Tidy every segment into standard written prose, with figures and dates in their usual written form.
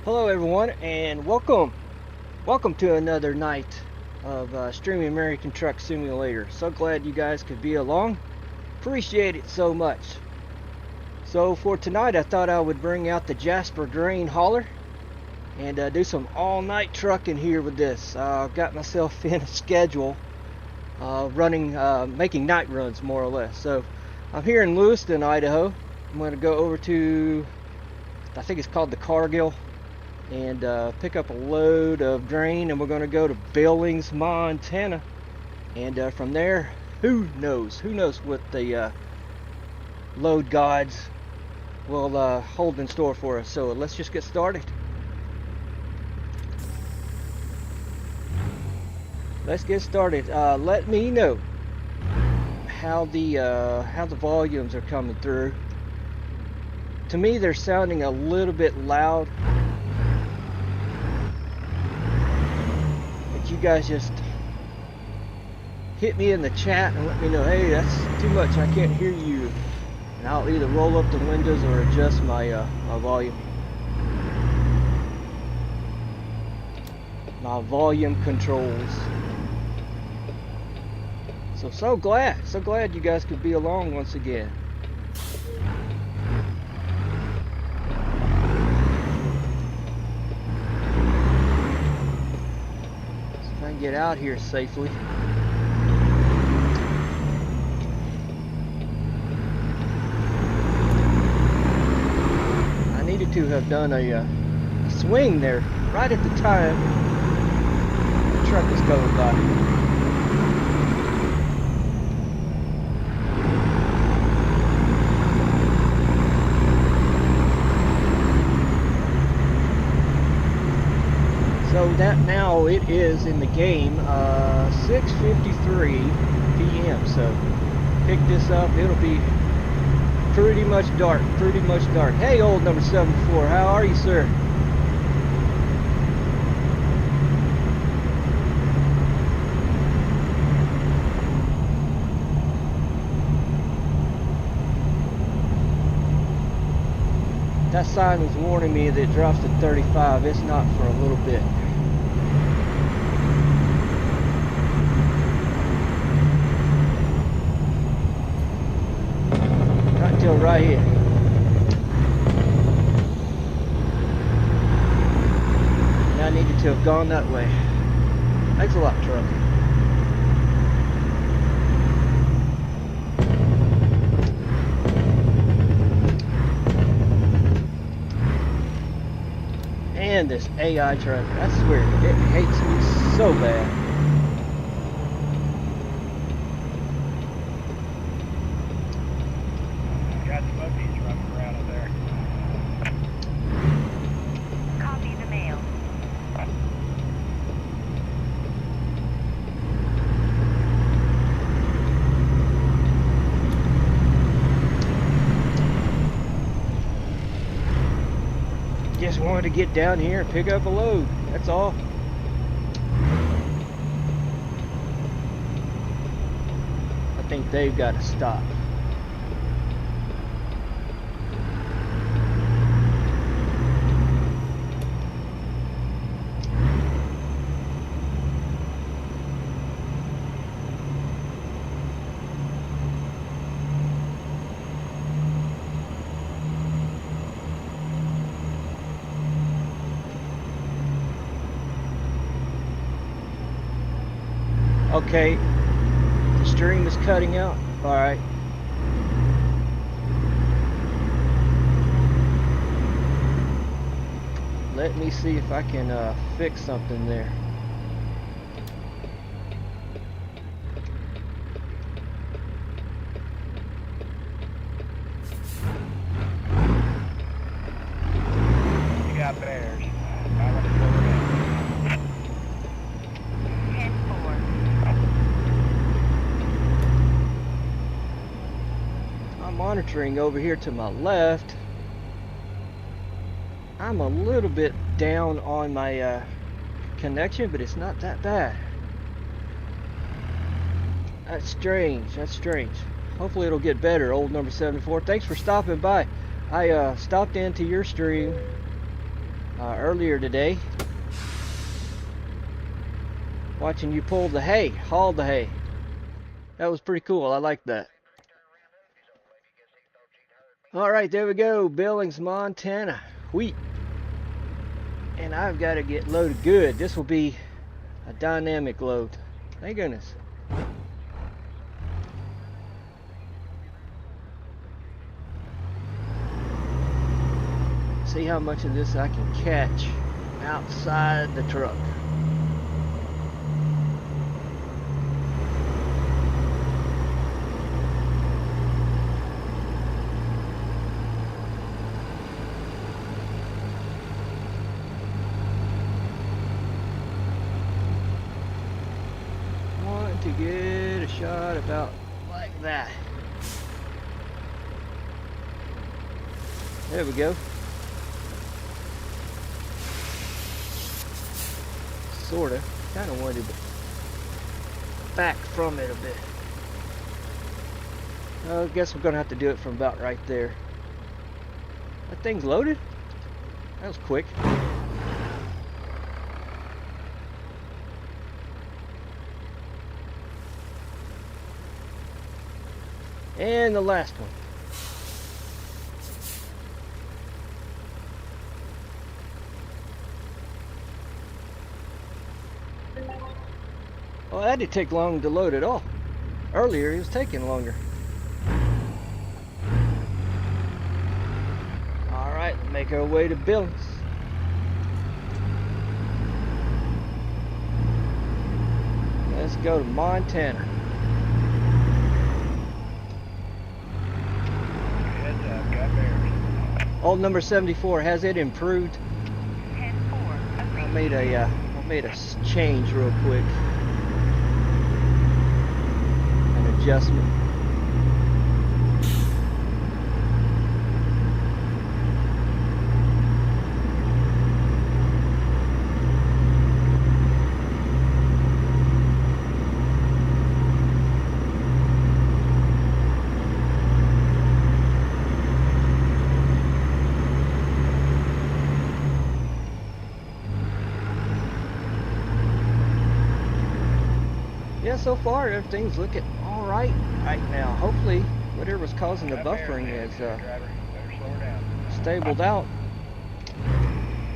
Hello everyone, and welcome to another night of streaming American Truck Simulator. So glad you guys could be along. Appreciate it so much. So for tonight, I thought I would bring out the Jasper grain hauler and do some all-night trucking here with this. I've got myself in a schedule making night runs more or less. So I'm here in Lewiston, Idaho. I'm going to go over to, I think it's called the Cargill, and pick up a load of grain, and we're going to go to Billings, Montana, and from there, who knows what the load gods will hold in store for us. So let's just get started. Let me know how the volumes are coming through. To me, they're sounding a little bit loud. You guys just hit me in the chat and let me know, hey, that's too much, I can't hear you, and I'll either roll up the windows or adjust my volume controls. So glad you guys could be along once again. Get out here safely. I needed to have done a swing there right at the time the truck was coming by. So that now it is in the game 6:53 p.m. So pick this up. It'll be pretty much dark. Hey, old number 74, how are you, sir? That sign was warning me that it drops to 35. It's not for a little bit. Right here. And I needed to have gone that way. Thanks a lot, truck. And this AI truck, I swear, it hates me so bad. Just wanted to get down here and pick up a load. That's all. I think they've got to stop. Okay, the stream is cutting out. All right. Let me see if I can fix something there. You got bears. Monitoring over here to my left. I'm a little bit down on my connection, but it's not that bad. That's strange. Hopefully it'll get better, old number 74. Thanks for stopping by. I stopped into your stream earlier today, watching you pull the hay, haul the hay. That was pretty cool. I like that. All right, there we go. Billings, Montana. Wheat. And I've got to get loaded good. This will be a dynamic load. Thank goodness. See how much of this I can catch outside the truck. Want to get a shot about like that. There we go. Sorta. Kind of wanted to back from it a bit. I guess we're gonna have to do it from about right there. That thing's loaded? That was quick. And the last one. Well, that didn't take long to load at all. Earlier, it was taking longer. Alright, make our way to Billings. Let's go to Montana. Heads up, got bears. Old number 74, has it improved? 10-4. I made a change real quick. Adjustment. Yeah, so far everything's looking all right now. Hopefully whatever's causing the buffering is stabled out.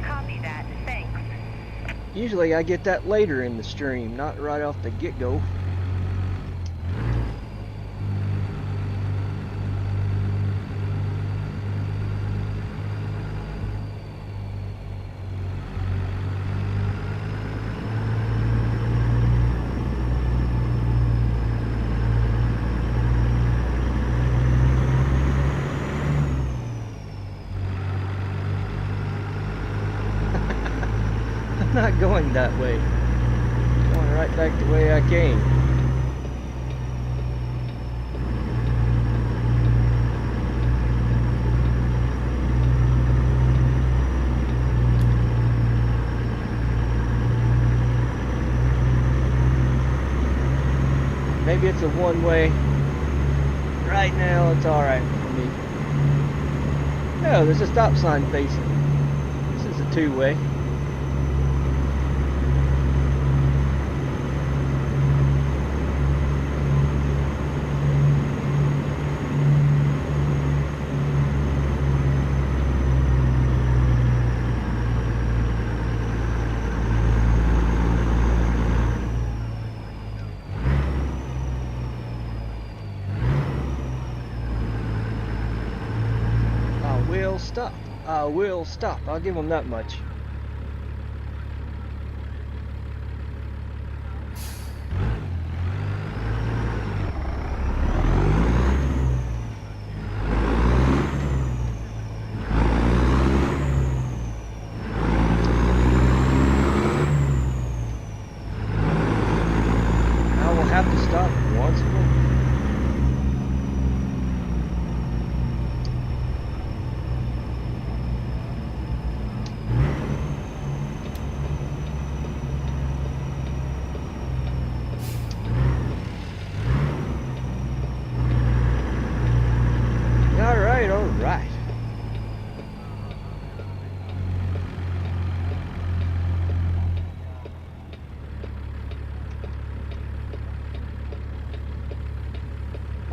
Copy that. Thanks. Usually I get that later in the stream, not right off the get-go. Not going that way. Going right back the way I came. Maybe it's a one-way. Right now it's alright for me. No, there's a stop sign facing. This is a two-way. I will stop. I'll give them that much. I will have to stop once more.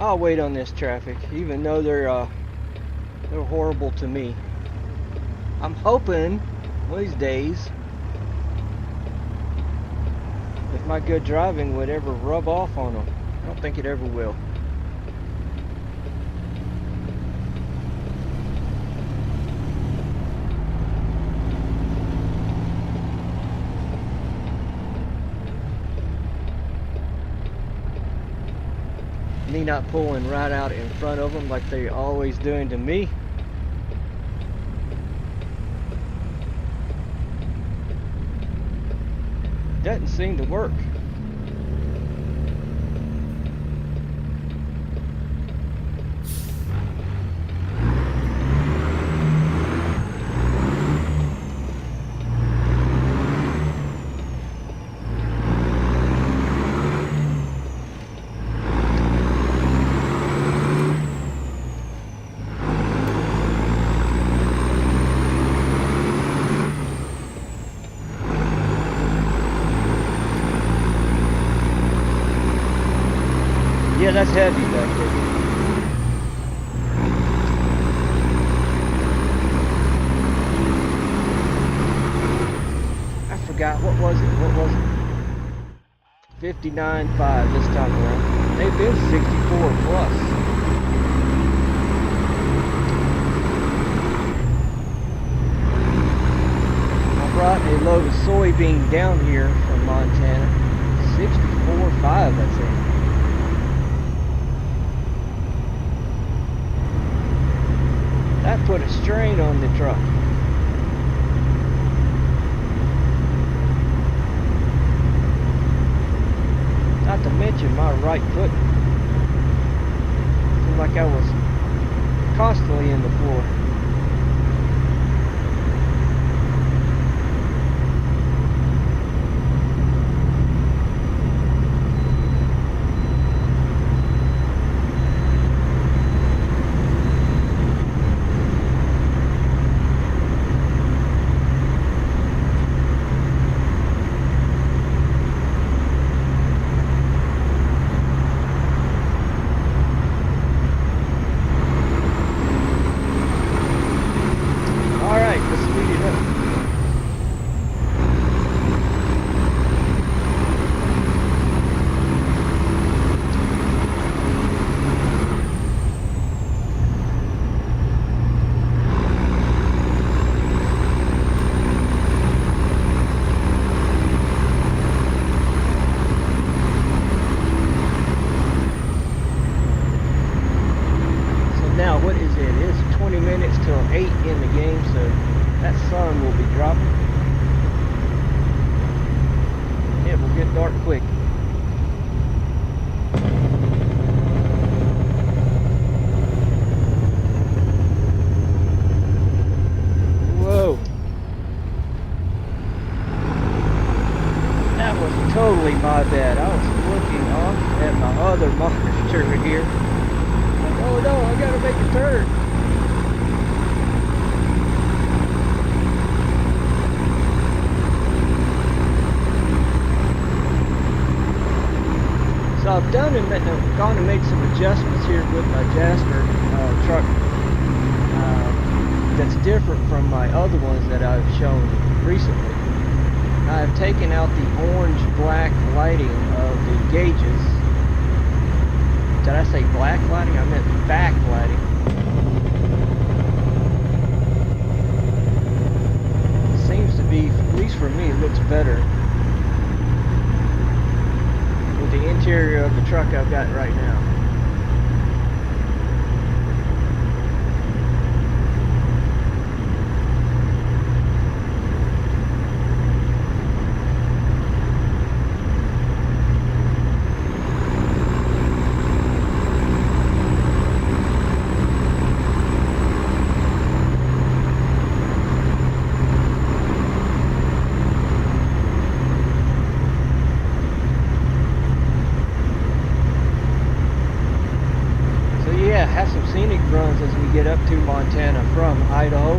I'll wait on this traffic, even though they're horrible to me. I'm hoping one of these days, if my good driving would ever rub off on them. I don't think it ever will. Me not pulling right out in front of them like they're always doing to me. Doesn't seem to work. Yeah, that's heavy back there. I forgot, what was it? 59.5 this time around. They've been 64 plus. I brought a load of soybean down here from Montana. 64.5, I think. That put a strain on the truck. Not to mention my right foot. Seemed like I was constantly in the floor. My bad. I was looking off at my other monitor here. Like, oh no, I gotta make a turn. So I've done and gone and made some adjustments here with my Jasper truck. That's different from my other ones that I've shown recently. I've taken out the orange-black lighting of the gauges. Did I say black lighting? I meant back lighting. Seems to be, at least for me, it looks better with the interior of the truck I've got right now. As we get up to Montana from Idaho.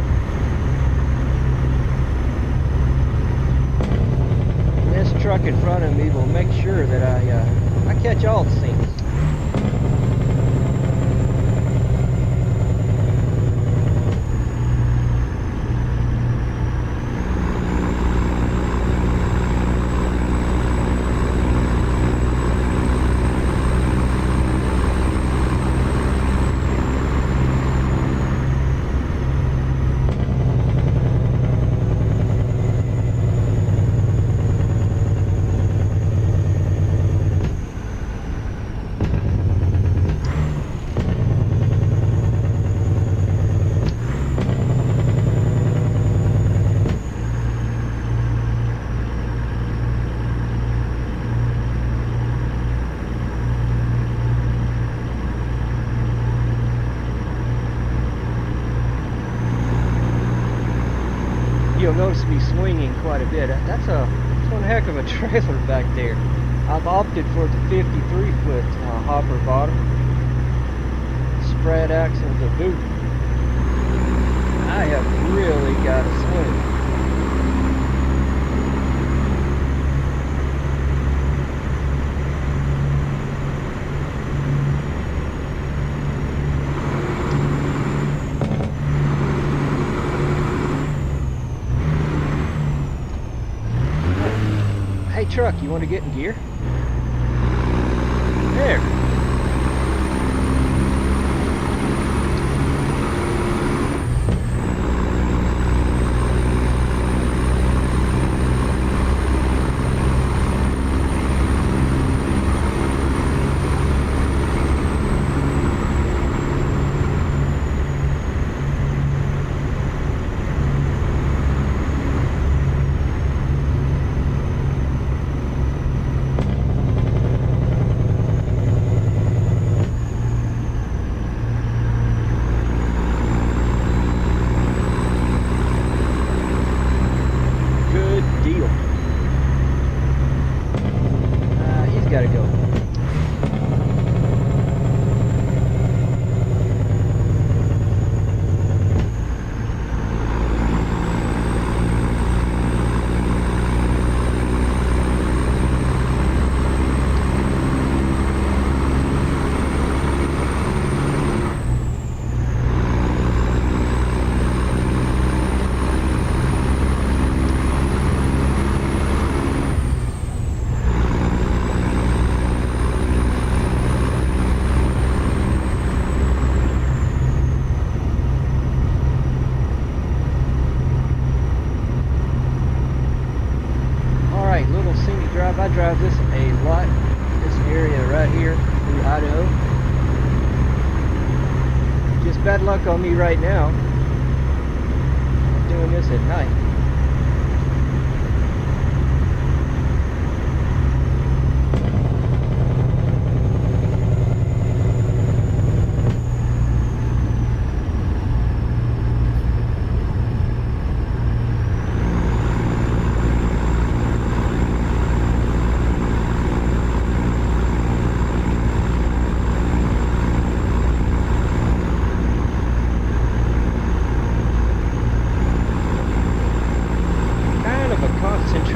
And this truck in front of me will make sure that I catch all the scenes. notice me swinging quite a bit. That's one heck of a trailer back there. I've opted for the 53-foot hopper bottom, spread axle to boot. I have really got to swing. Hey truck, you want to get in gear? There. I drive this a lot, this area right here through Idaho. Just bad luck on me right now. I'm doing this at night.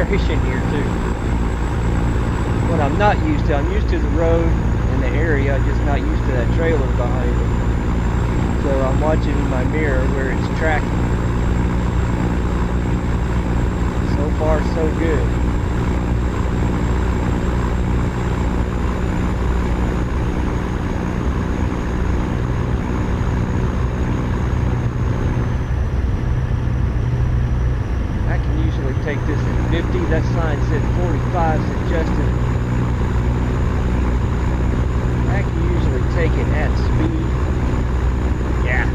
Here too. What I'm not used to, I'm used to the road and the area, I'm just not used to that trailer behind it. So I'm watching my mirror where it's tracking. So far so good. Take this at 50, that sign said 45 suggested. I can usually take it at speed. Yeah.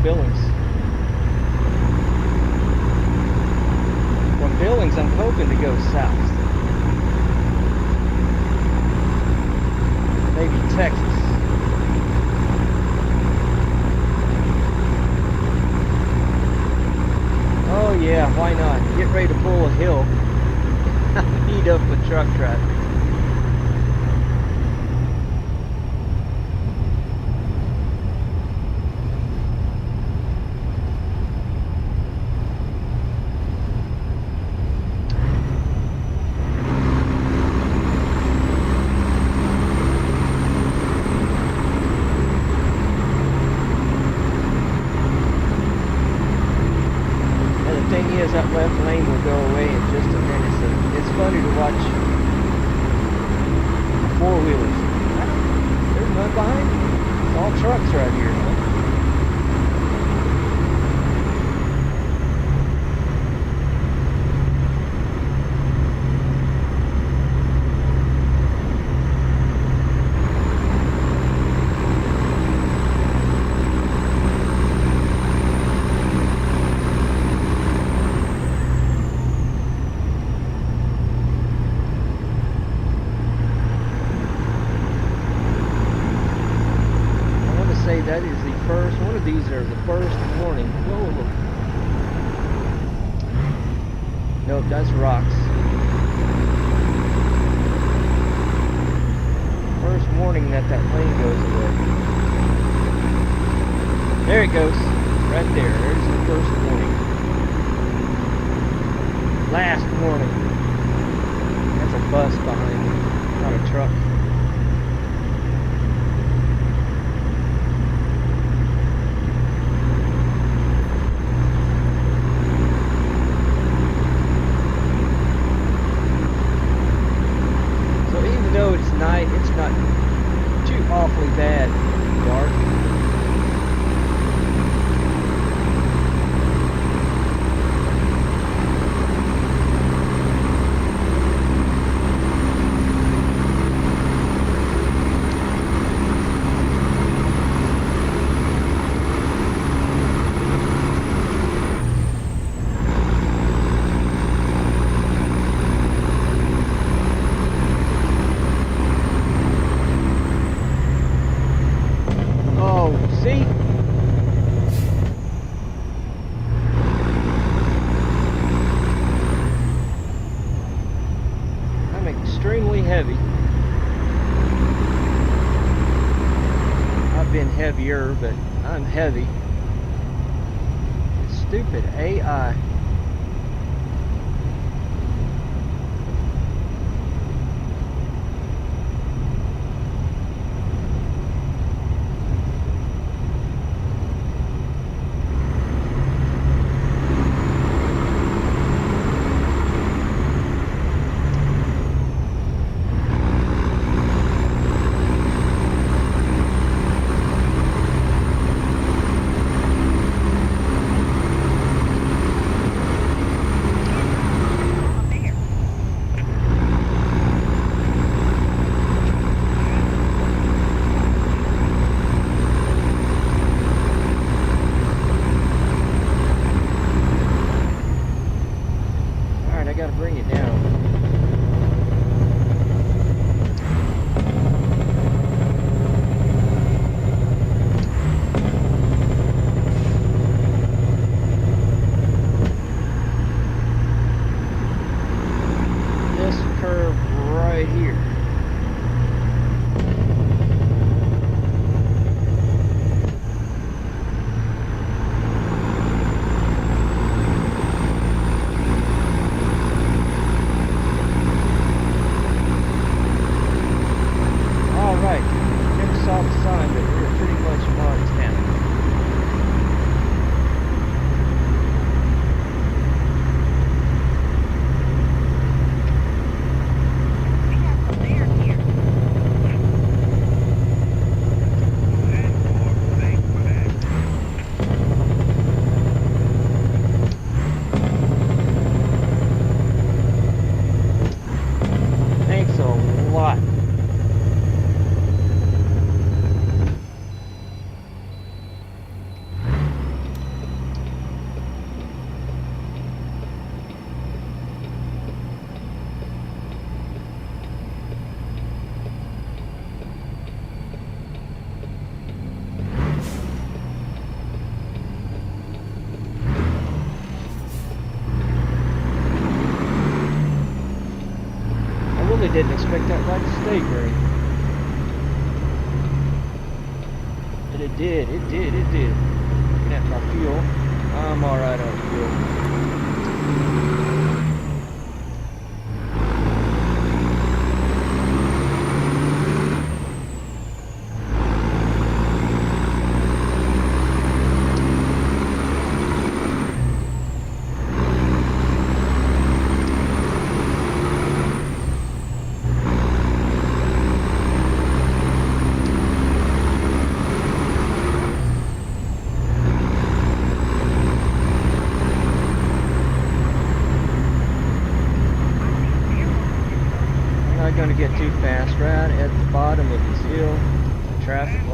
Billings. From Billings, I'm hoping to go south. Maybe Texas. Oh yeah, why not? Get ready to pull a hill. Heat up with truck traffic. trucks right here, huh? That is the first, one of these are the first warning. Whoa. Nope, that's rocks. First warning that lane goes away. There it goes. Right there. There's the first warning. Last warning. That's a bus behind me, not a truck. It's not too awfully bad dark. Heavy. I've been heavier, but I'm heavy. Stupid AI. Didn't expect that light to stay green. But it did. Looking at my fuel, I'm alright on fuel.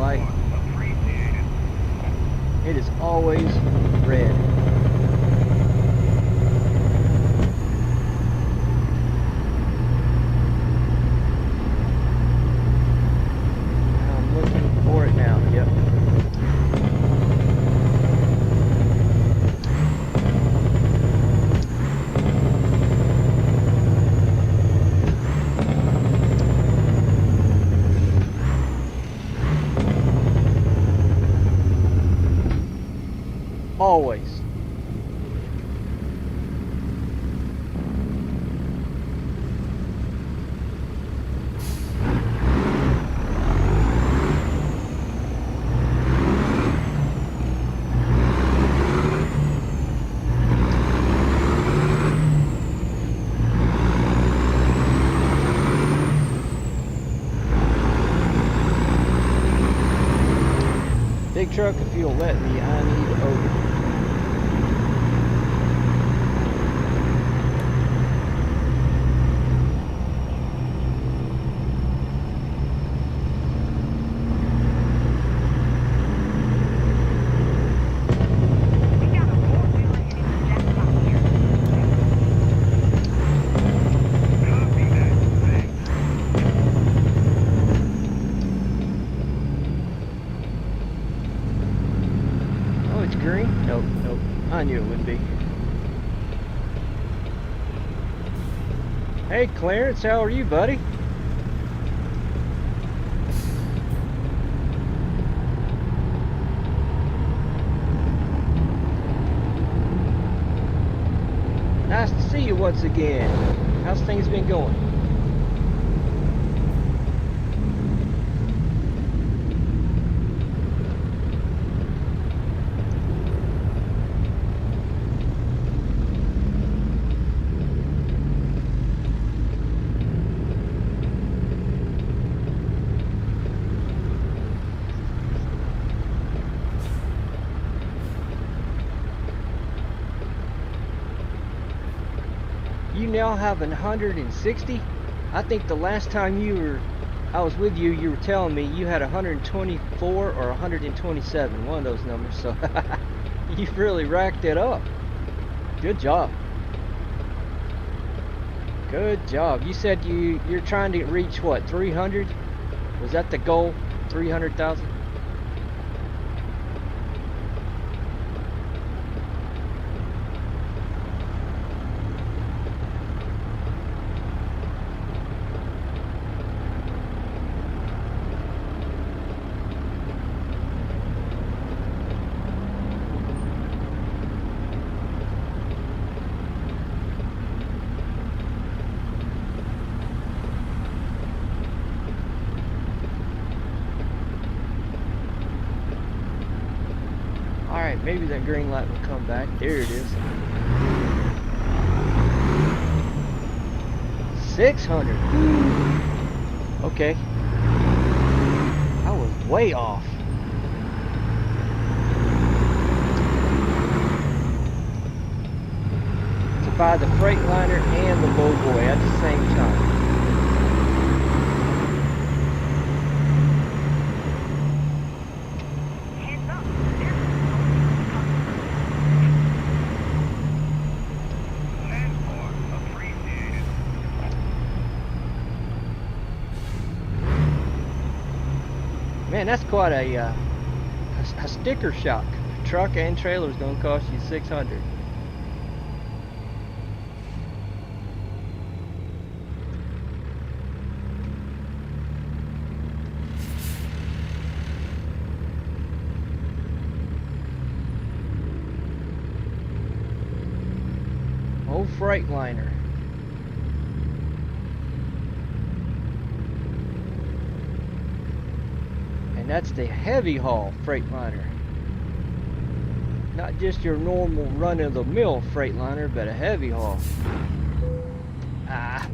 light. It is always red. I'm looking for it now. Yep. Always. Big truck, if you'll let me, I need over. We got a four-wheeler heading to Jaspers here. Copy that. Thanks. Oh, it's green? Nope, nope. I knew it would be. Hey, Clarence, how are you, buddy? Nice to see you once again. How's things been going? You now have 160. I think the last time I was with you, you were telling me you had 124 or 127, one of those numbers. So you've really racked it up. Good job. Good job. You said you're trying to reach what, 300? Was that the goal? 300,000? Alright, maybe that green light will come back. There it is. 600. Okay. I was way off. To buy the Freightliner and the Lowboy at the same time. Heads up. Transport appreciated. Man, that's quite a sticker shock. Truck and trailer is going to cost you 600. Old Freightliner. And that's the heavy haul Freightliner. Not just your normal run-of-the-mill Freightliner, but a heavy haul. Ah.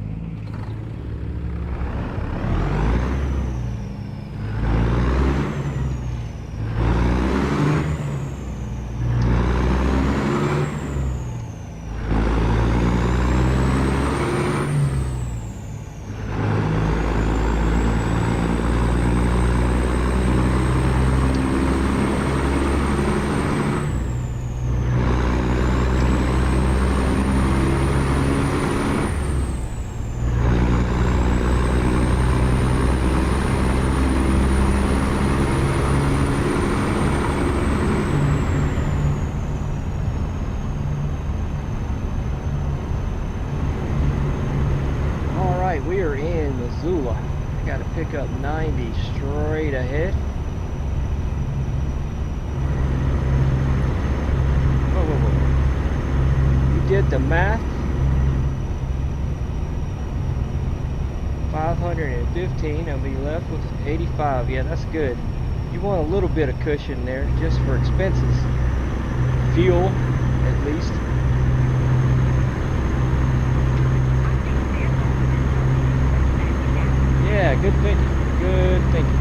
the math. 515, I'll be left with 85. Yeah, that's good. You want a little bit of cushion there just for expenses. Fuel, at least. Yeah, good thinking. Good thinking.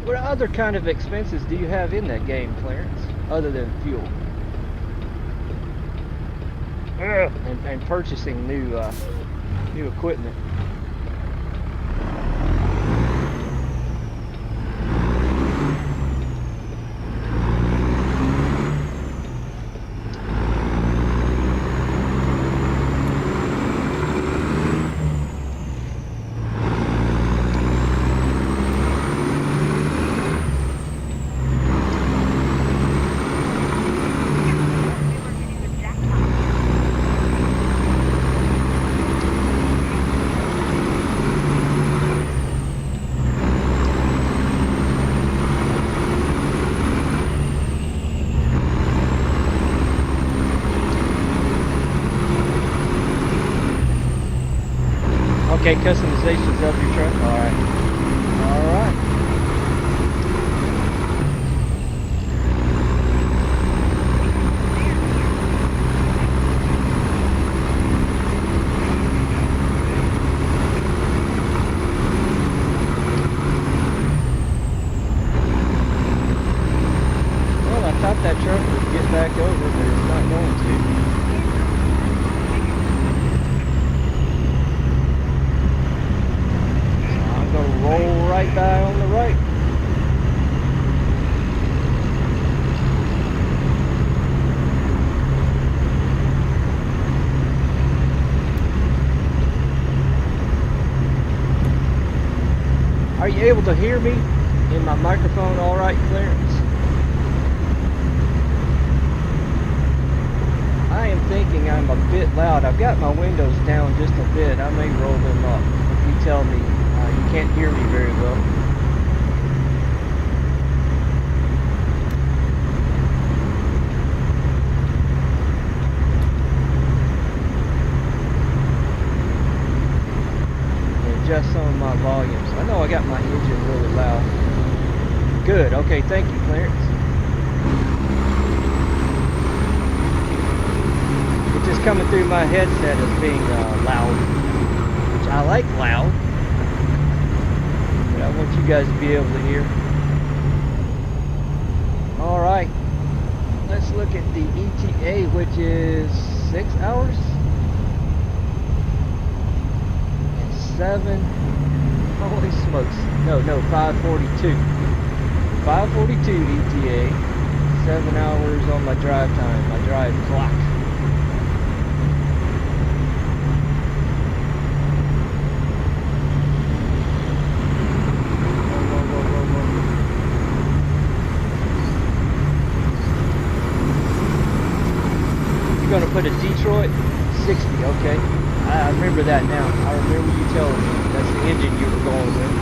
What other kind of expenses do you have in that game, Clarence, other than fuel? And purchasing new equipment. Okay, customizations of your truck. All right. All right. Well, I thought that truck would get back over, but it's not going to. Roll right by on the right. Are you able to hear me in my microphone all right, Clarence? I am thinking I'm a bit loud. I've got my windows down just a bit. I may roll them up if you tell me you can't hear me very well. Adjust some of my volumes. I know I got my engine really loud. Good. Okay, thank you, Clarence. It's just coming through my headset as being loud, which I like loud. I want you guys to be able to hear. Alright, let's look at the ETA, which is 6 hours and 7. Holy smokes. No, 5:42. 5:42 ETA, 7 hours on my drive time, my drive clock. Going to put a Detroit 60, okay. I remember that now. I remember you telling me that's the engine you were going with.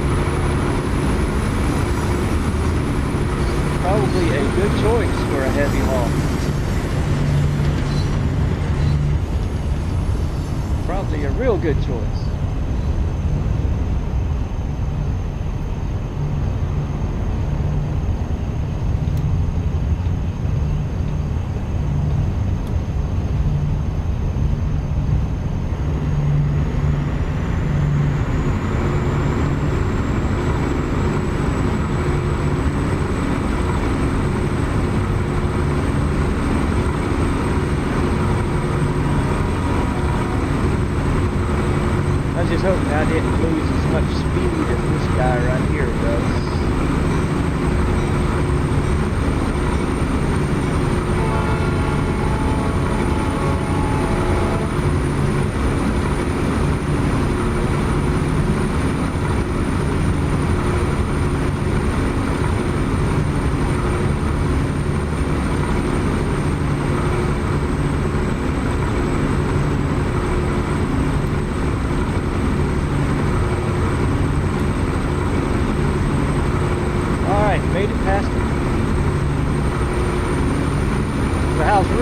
Probably a good choice for a heavy haul. Probably a real good choice. just hoping I didn't lose as much speed as this guy right here does.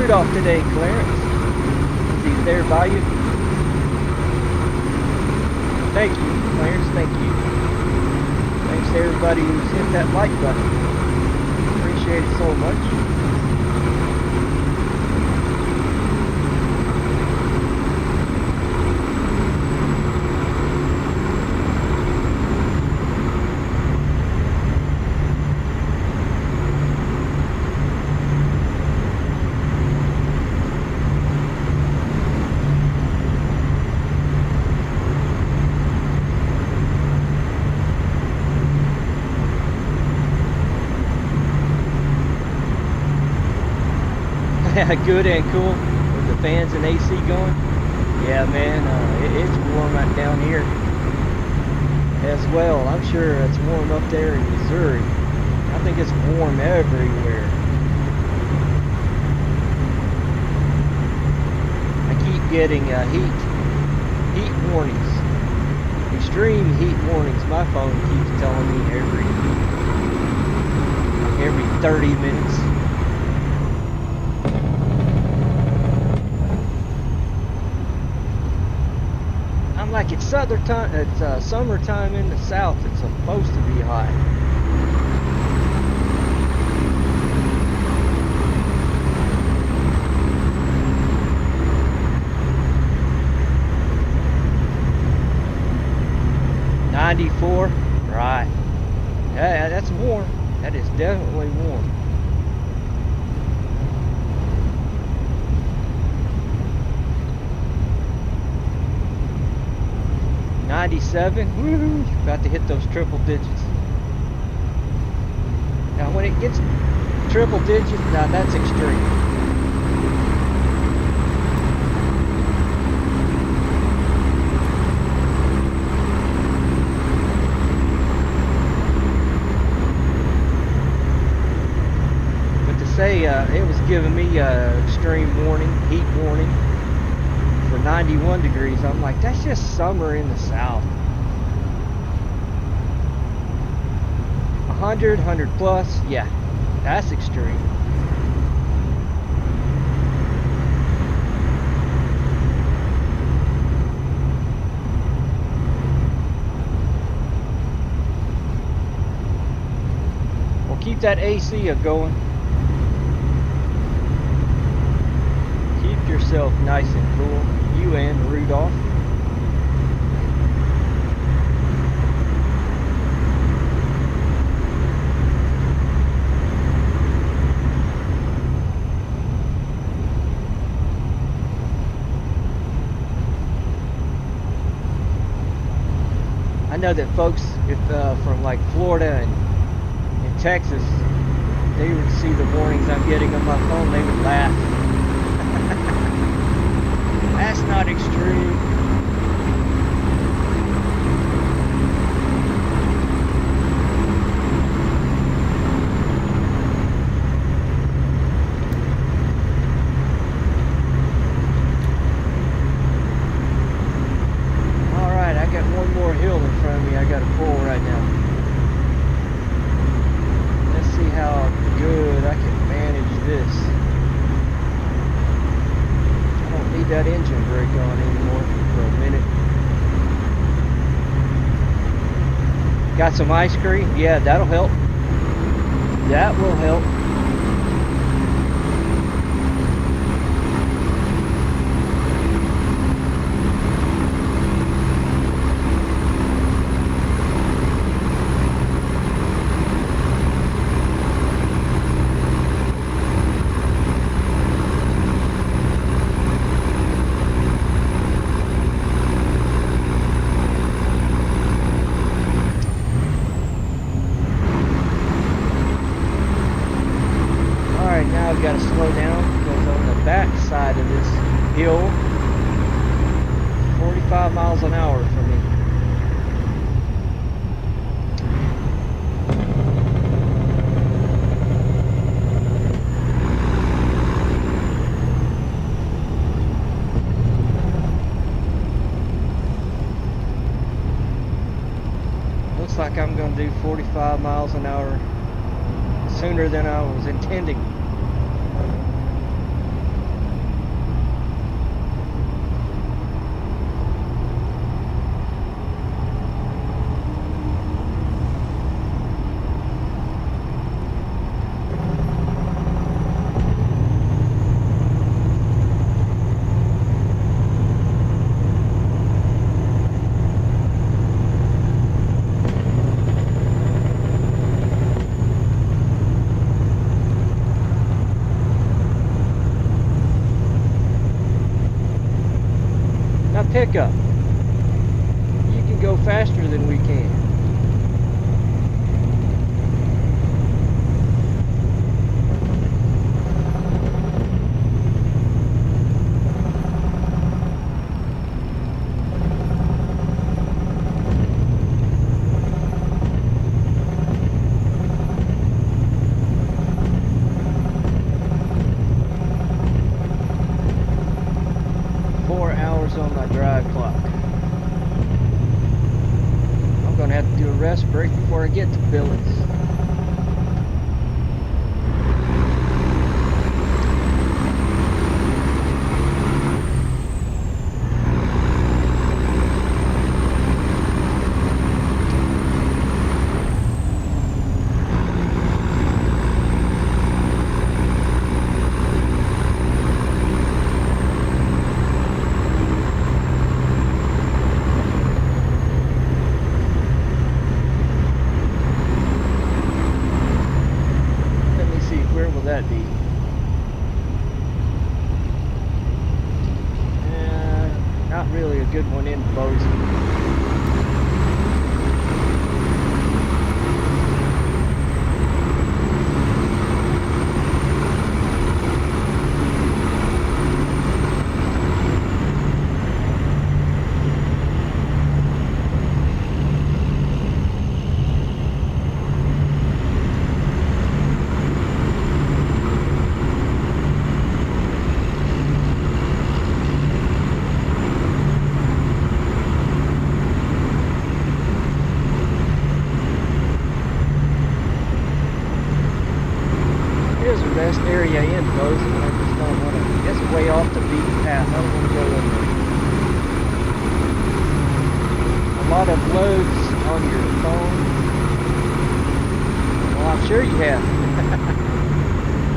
Off today, Clarence. Is he there by you? Thank you, Clarence. Thank you. Thanks to everybody who's hit that like button. Appreciate it so much. Good and cool with the fans and AC going. Yeah, man, it's warm right down here as well. I'm sure it's warm up there in Missouri. I think it's warm everywhere. I keep getting heat warnings, extreme heat warnings. My phone keeps telling me every 30 minutes. Like it's southern time, it's summertime in the south. It's supposed to be hot. $94, right? Yeah, that's warm. That is definitely warm. $97, woo, about to hit those triple digits. Now when it gets triple digits, now that's extreme. But to say it was giving me extreme warning, heat warning, for 91 degrees, I'm like, that's just summer in the south. 100 plus, yeah, that's extreme. Well, keep that AC going. Keep yourself nice and cool. You and Rudolph. I know that folks from like Florida and Texas, they would see the warnings I'm getting on my phone, they would laugh. That's not extreme. Alright, I got one more hill in front of me I gotta pull right now. Let's see how good I can manage this. Need that engine brake on anymore for a minute. Got some ice cream? Yeah, that'll help. That will help. down because on the back side of this hill, 45 miles an hour for me. Looks like I'm going to do 45 miles an hour sooner than I was intending. Pickup. You can go faster than we can. On my drive clock. I'm gonna have to do a rest break before I get to Billings. Good one in Bozeman. Best area in Bozeman. I just don't want to. It's way off the beaten path. I don't want to go in there. A lot of loads on your phone. Well, I'm sure you have.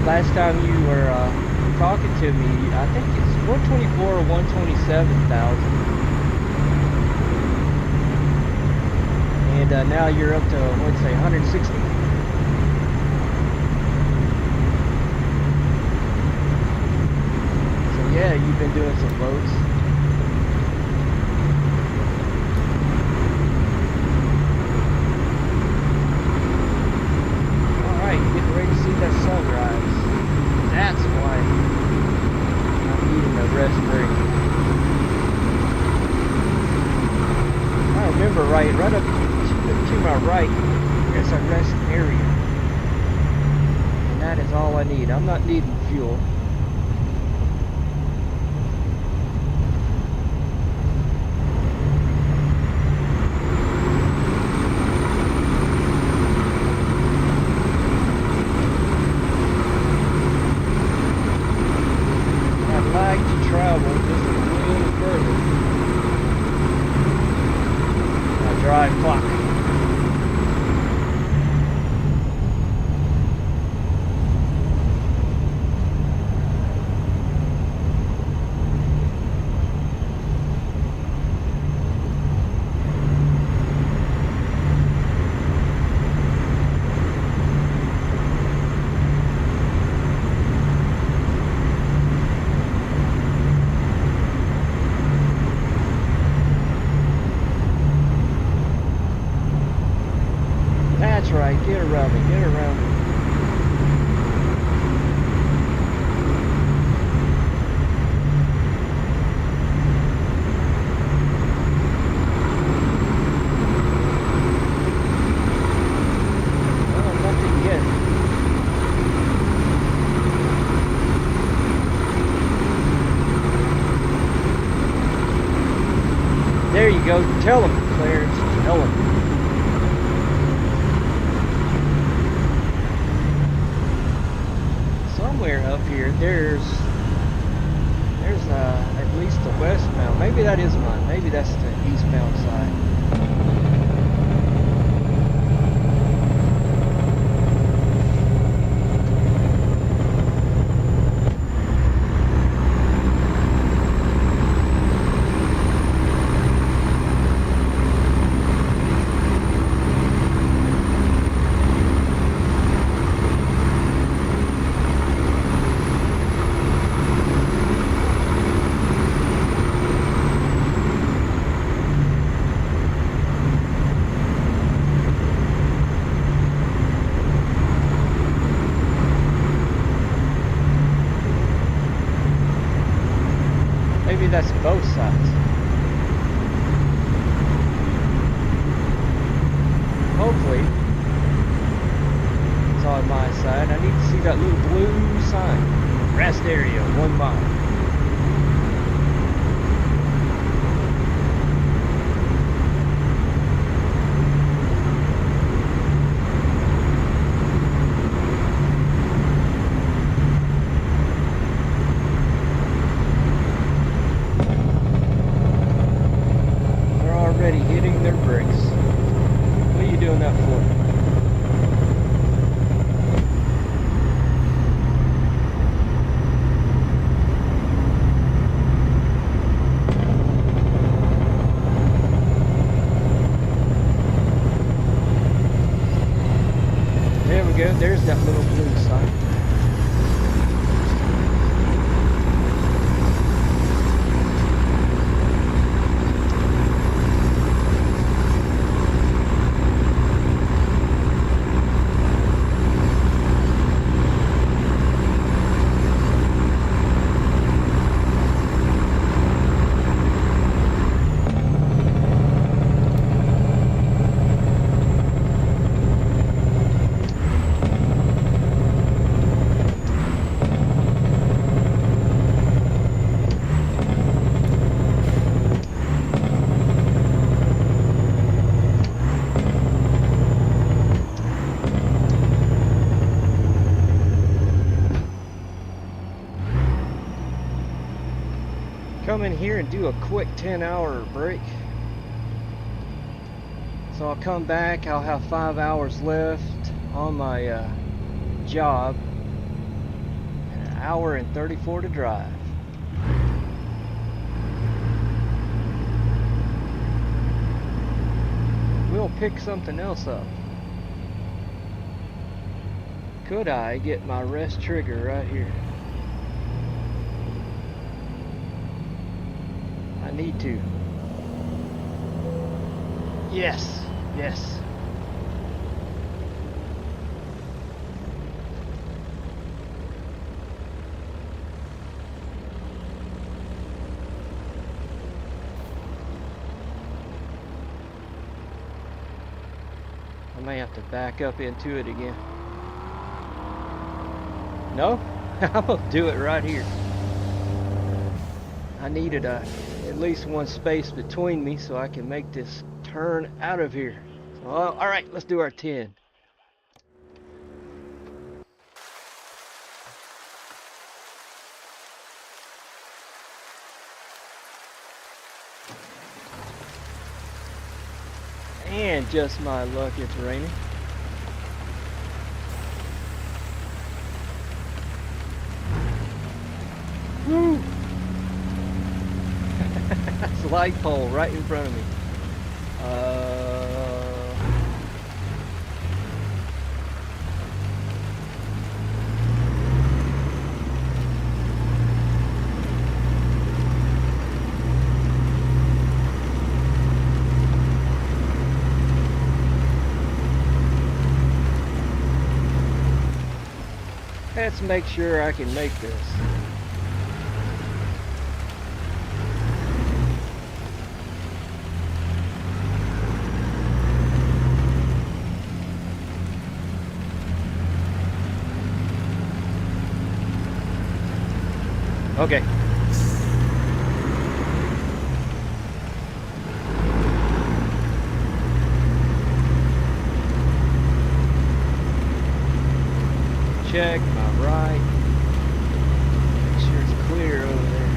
Last time you were talking to me, I think it's 124 or 127,000. And now you're up to, what'd you say, 160? Yeah, you've been doing some loads. Alright, getting ready to see that sunrise. That's why I'm needing a rest break. I remember right up to my right, there's a rest area. And that is all I need. I'm not needing fuel. Drive clock. you go. Tell him, Clarence. Tell him. Somewhere up here, there's at least the westbound. Maybe that is mine. Maybe that's the eastbound side. That's both sides. Hopefully, it's on my side. I need to see that little blue sign. Rest area, 1 mile. Hitting their brakes. What are you doing that for? There we go. There's that little blue sign. Come in here and do a quick 10-hour break. So I'll come back, I'll have 5 hours left on my job, and 1 hour and 34 to drive. We'll pick something else up. Could I get my rest trigger right here? I need to. Yes, yes. I may have to back up into it again. No? I'm gonna do it right here. I needed at least one space between me so I can make this turn out of here. So, all right, let's do our 10. And just my luck, it's raining. Woo! That's a light pole right in front of me. Let's make sure I can make this. Okay. check my right. Make sure it's clear over there.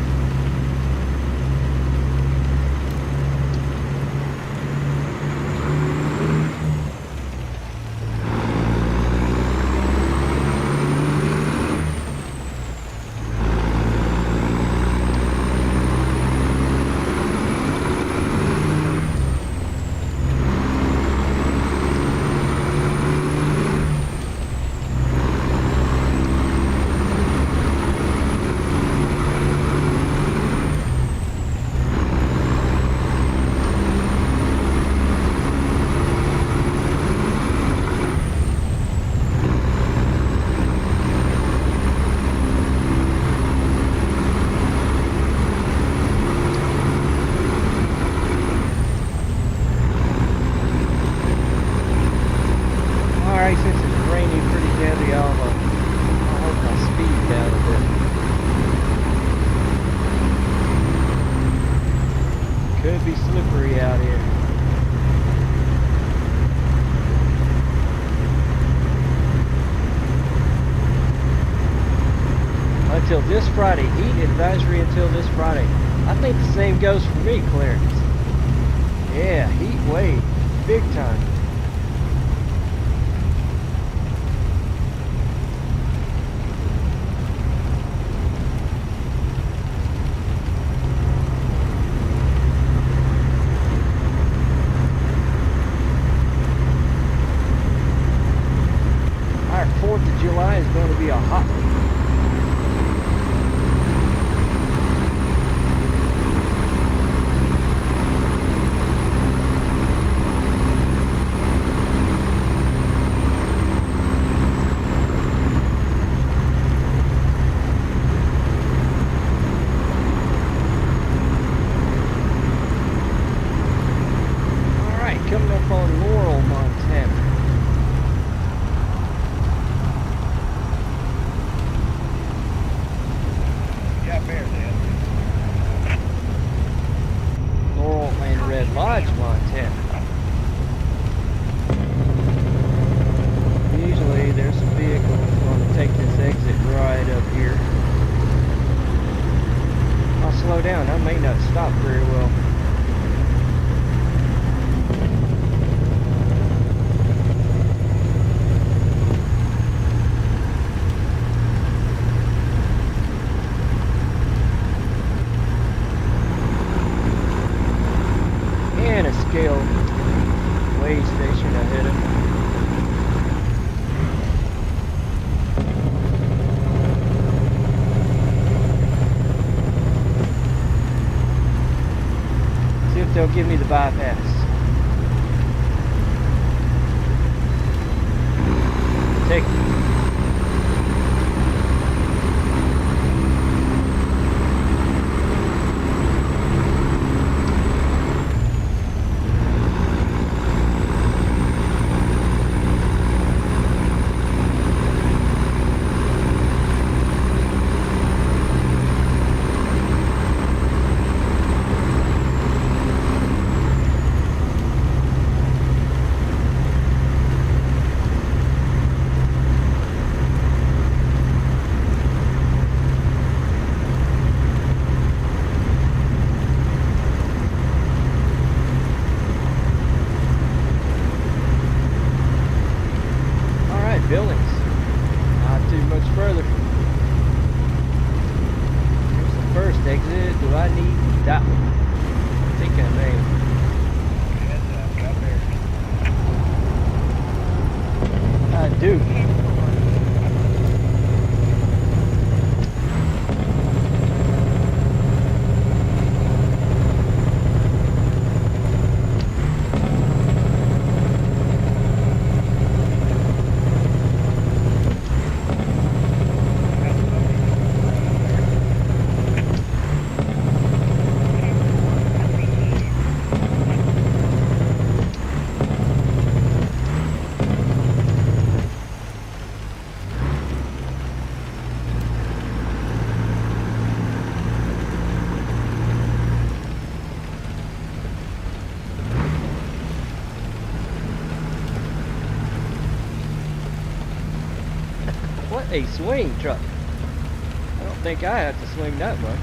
Alright, since it's raining pretty heavy, I'll hold my speed down a bit. Could be slippery out here. Until this Friday, heat advisory until this Friday. I think the same goes for me, Clarence. Yeah, heat wave, big time. Our 4th of July is going to be a hot one. Coming up on Laurel, Montana. Yeah, bear then. Laurel and Red Lodge, Montana. Usually there's some vehicles going to take this exit right up here. I'll slow down. I may not stop very well. And a scale way station ahead of me. See if they'll give me the bypass. Take it. Billings, not too much further. Here's the first exit. Do I need that one? I think I may. Heads up, got bear. I do. a swing truck. I don't think I have to swing that much.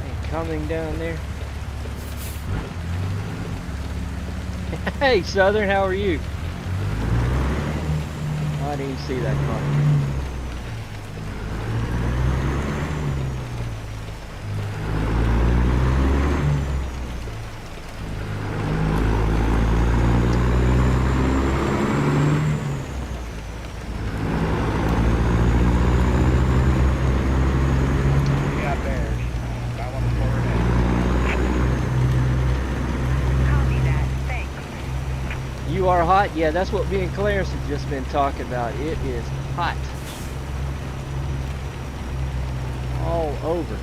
And coming down there. Hey Southern, how are you? I didn't even see that car. We got bears. I want to slow her down. Copy that. Thanks. You are hot? Yeah, that's what me and Clarence have just been talking about. It is hot. All over.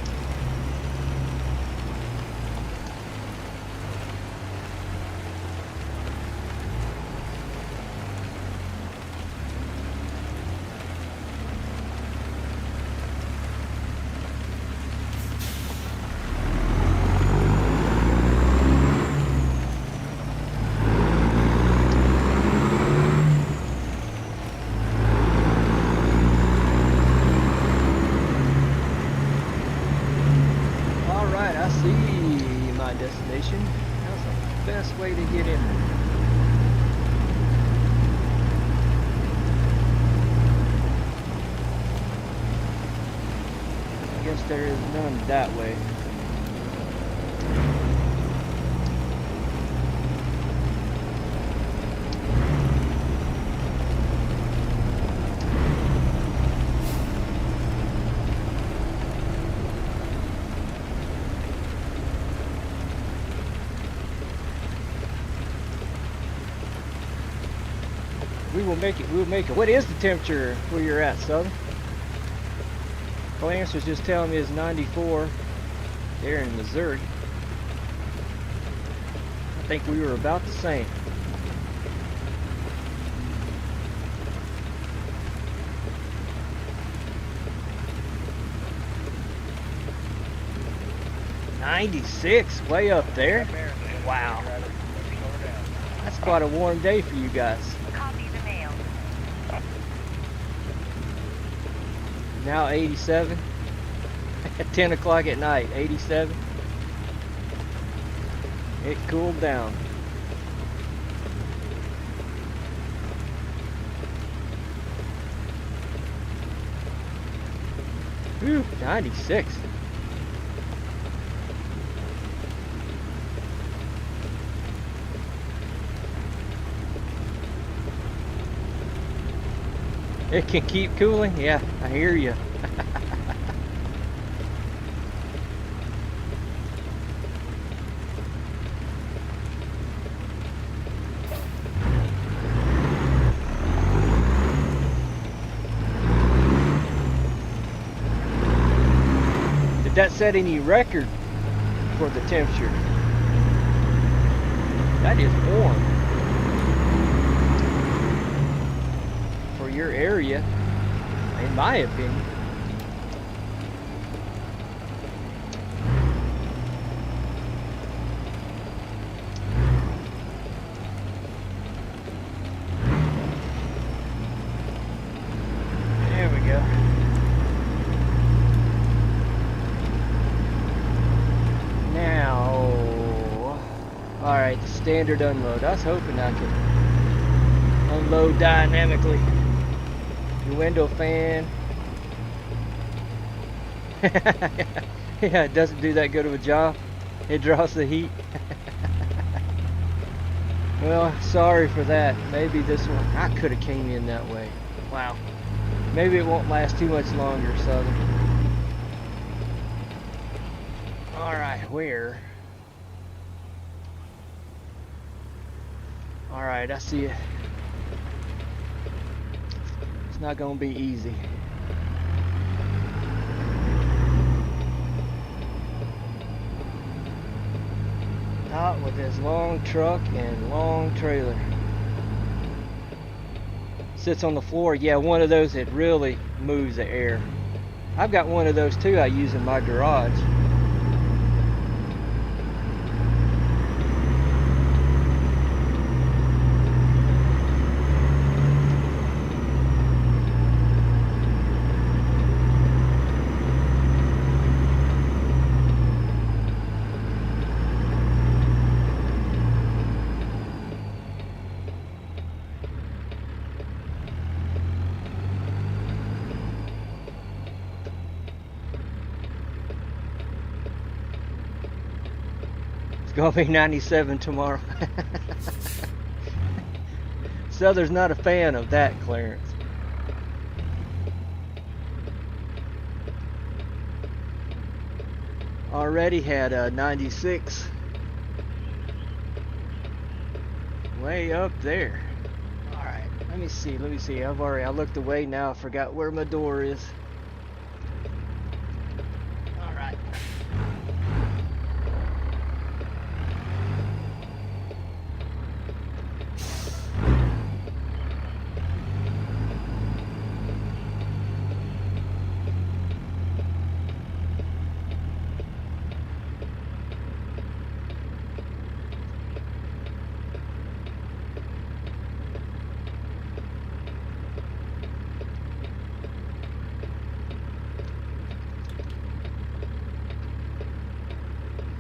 Destination. That's the best way to get in there. I guess there is none that way. We'll make it. What is the temperature where you're at, Southern? Clarence was just telling me it's 94 there in Missouri. I think we were about the same. $96, way up there. Got bears ahead. Wow. Driver. Slow her down. That's quite a warm day for you guys. Copy the mail. Now 87 at 10 o'clock at night. 87. It cooled down. Whew, 96. It can keep cooling? Yeah, I hear you. Did that set any record for the temperature? That is warm. Your area, in my opinion. There we go. Now, all right, the standard unload. I was hoping I could unload dynamically. Your window fan. Yeah, it doesn't do that good of a job. It draws the heat. Well, sorry for that. Maybe this one, I could have came in that way. Wow. Maybe it won't last too much longer, Southern. Alright, where? Alright, I see it. It's not gonna be easy. Out with his long truck and long trailer. Sits on the floor. Yeah, one of those that really moves the air. I've got one of those too I use in my garage. Gonna be 97 tomorrow. Souther's not a fan of that, Clarence. Already had a 96. Way up there. Alright, let me see. I looked away now, I forgot where my door is. Alright.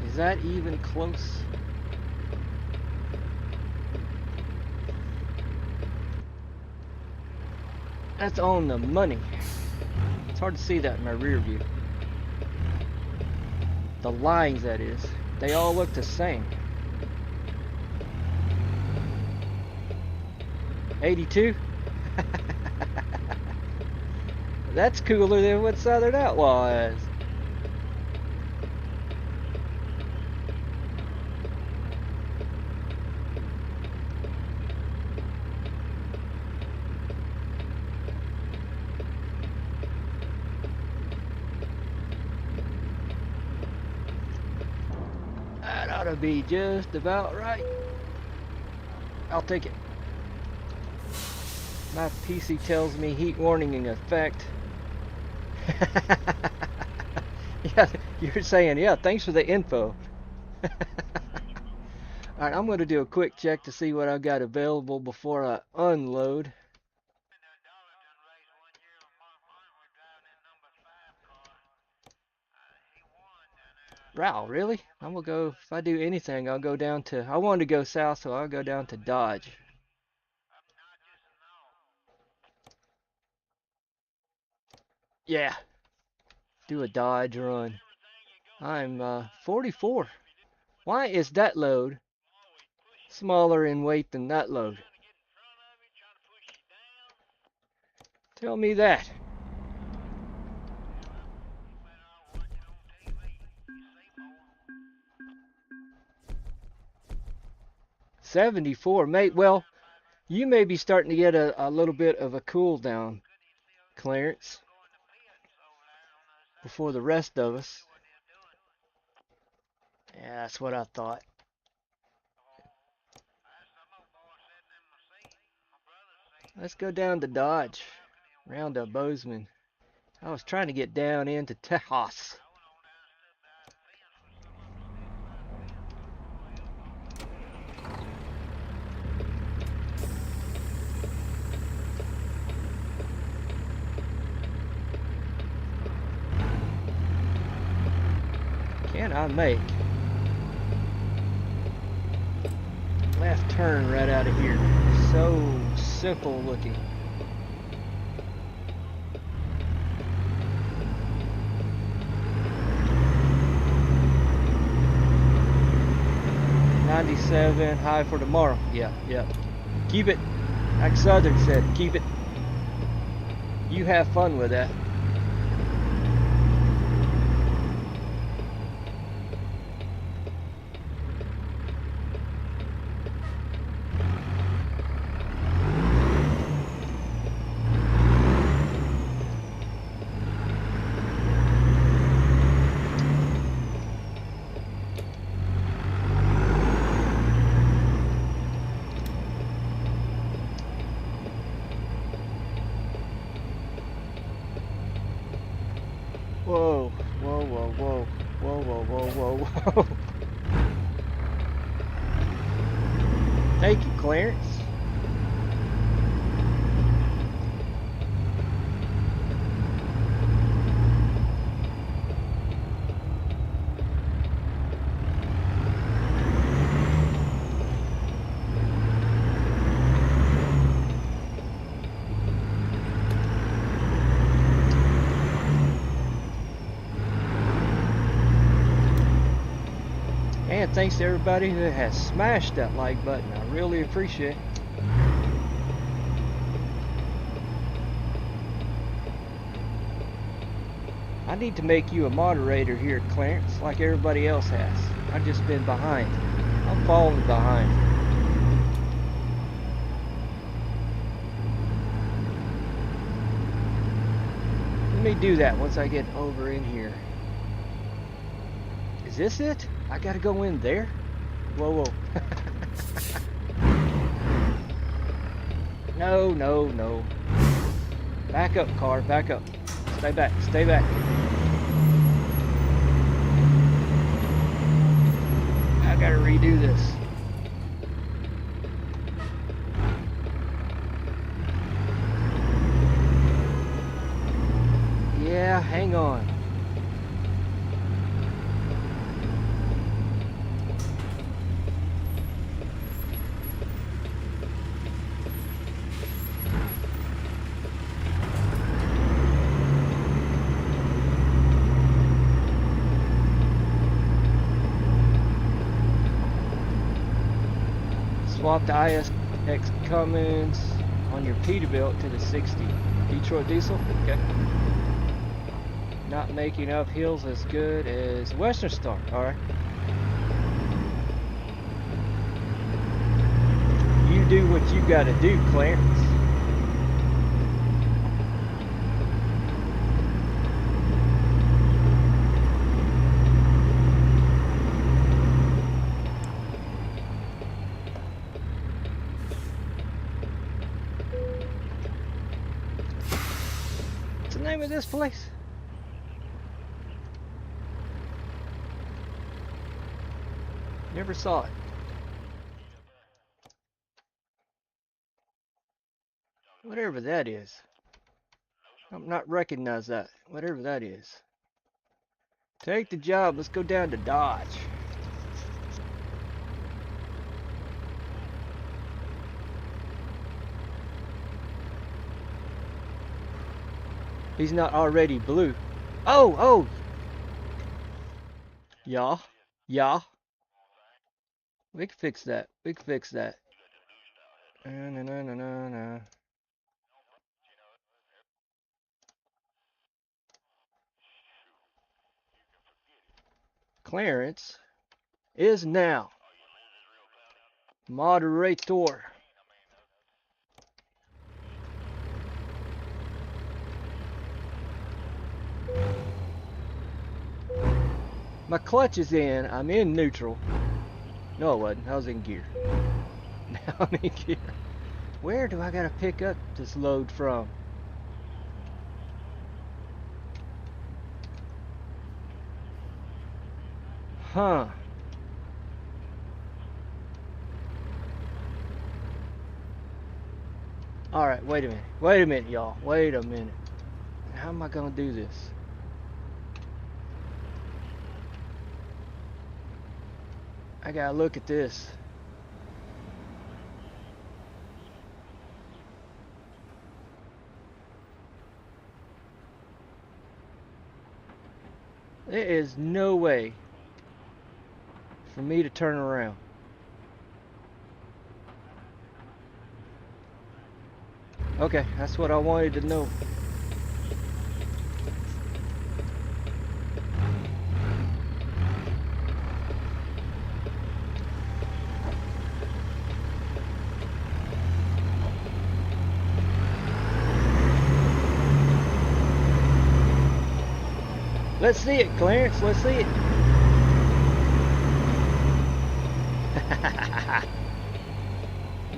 Is that even close? That's on the money. It's hard to see that in my rear view. The lines, that is. They all look the same. 82? That's cooler than what Southern Outlaw has. That ought to be just about right. I'll take it. My PC tells me heat warning in effect. Yeah, you're saying, yeah, thanks for the info. Alright, I'm going to do a quick check to see what I've got available before I unload. Wow, really? I'm going to go, if I do anything, I'll go down to, I wanted to go south, so I'll go down to Dodge. Yeah, do a Dodge run. I'm 44. Why is that load smaller in weight than that load? Tell me that. $74, mate. Well, you may be starting to get a little bit of a cool down, Clarence, before the rest of us. Yeah, that's what I thought. Let's go down to Dodge, round to Bozeman. I was trying to get down into Tejas. Can I make left turn right out of here? So simple looking. $97 high for tomorrow. Yeah. Keep it. Like Southern said, keep it. You have fun with that. Clarence. And thanks to everybody who has smashed that like button. I really appreciate it. I need to make you a moderator here, Clarence, like everybody else has. I've just been behind. I'm falling behind. Let me do that once I get over in here. Is this it? I gotta go in there? Whoa, whoa. No, no, no. Back up, car, back up. Stay back, stay back. I gotta redo this. Yeah, hang on. Swap the ISX Cummins on your Peterbilt to the 60. Detroit diesel? Okay. Not making up hills as good as Western Star. Alright. You do what you gotta do, Clarence. Name of this place? Never saw it. Whatever that is. I'm not recognize that. Whatever that is. Take the job. Let's go down to Dodge. He's not already blue. Oh, oh. Yeah. Yeah. We can fix that. We can fix that. No. Clarence is now moderator. My clutch is in. I'm in neutral. No, it wasn't. I was in gear. Now I'm in gear. Where do I gotta pick up this load from? Huh. Alright, wait a minute. Wait a minute, y'all. Wait a minute. How am I gonna do this? I gotta look at this. There is no way for me to turn around. Okay, that's what I wanted to know. Let's see it, Clarence. Let's see it.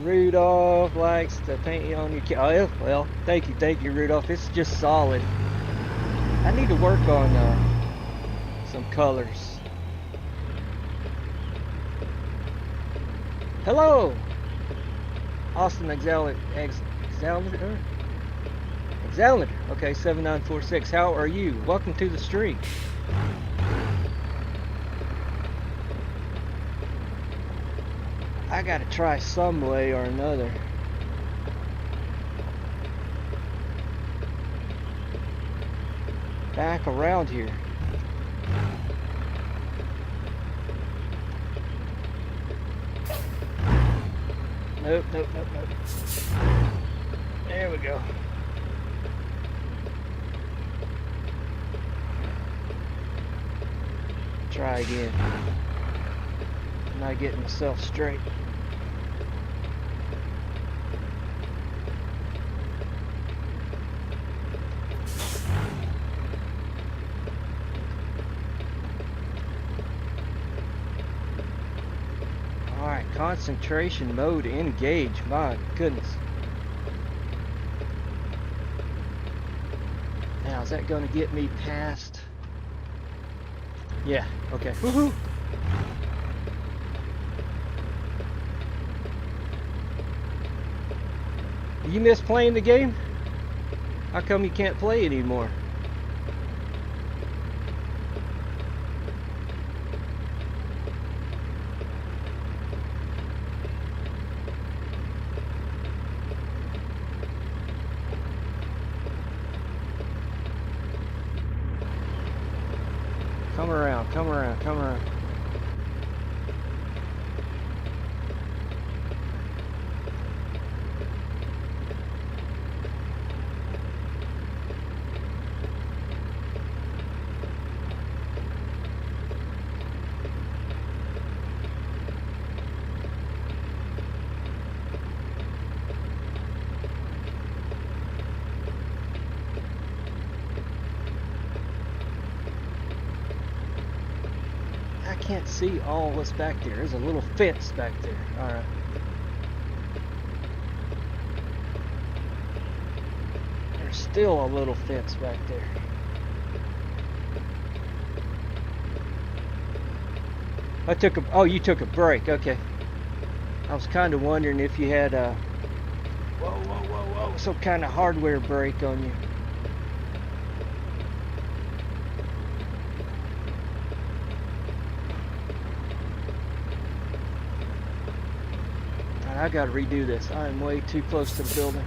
Rudolph likes to paint on your car. Oh, well, thank you, Rudolph. It's just solid. I need to work on some colors. Austin Exalander? Okay, 7946. How are you? Welcome to the stream. I gotta try some way or another. Back around here. Nope. There we go. Try again. I'm not getting myself straight. Alright, concentration mode engage. My goodness. Now, is that going to get me past? Yeah, okay. Woohoo! You miss playing the game? How come you can't play anymore? Come around. Can't see all what's back there. There's a little fence back there. Alright. There's still a little fence back there. Oh, you took a break. Okay. I was kind of wondering if you had a whoa, some kind of hardware break on you. I gotta redo this. I am way too close to the building.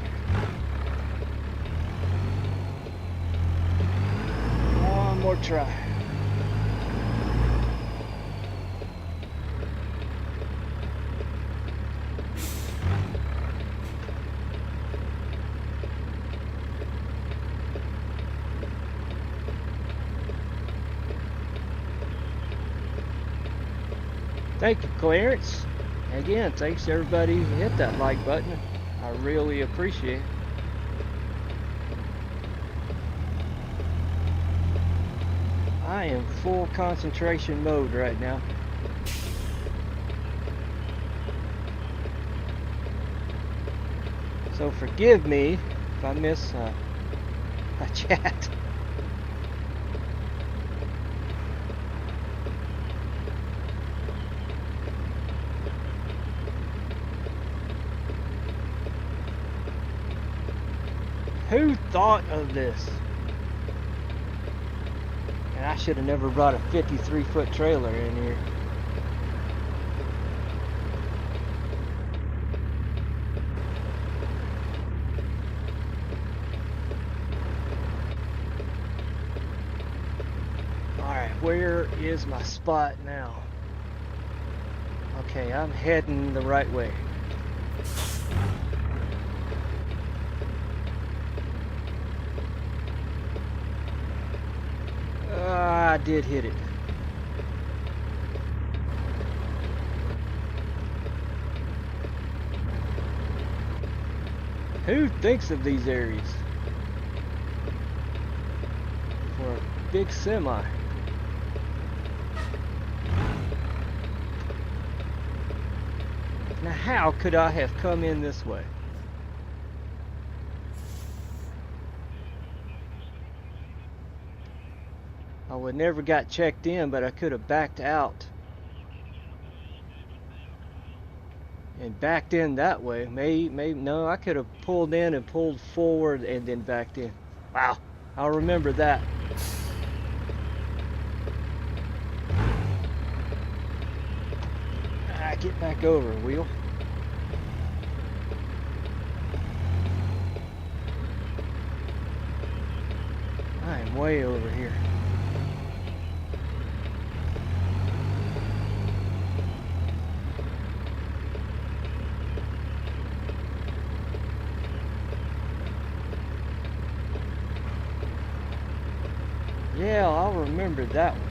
One more try. Thank you, Clarence. Again, thanks to everybody who hit that like button. I really appreciate it. I am full concentration mode right now. So forgive me if I miss a chat. Who thought of this? And I should have never brought a 53-foot trailer in here. Alright, where is my spot now? Okay, I'm heading the right way. I did hit it. Who thinks of these areas for a big semi? Now, how could I have come in this way? I would never got checked in, but I could have backed out and backed in that way. Maybe no, I could have pulled in and pulled forward and then backed in. Wow, I'll remember that. Get back over, wheel. I am way over here. Yeah, I'll remember that one.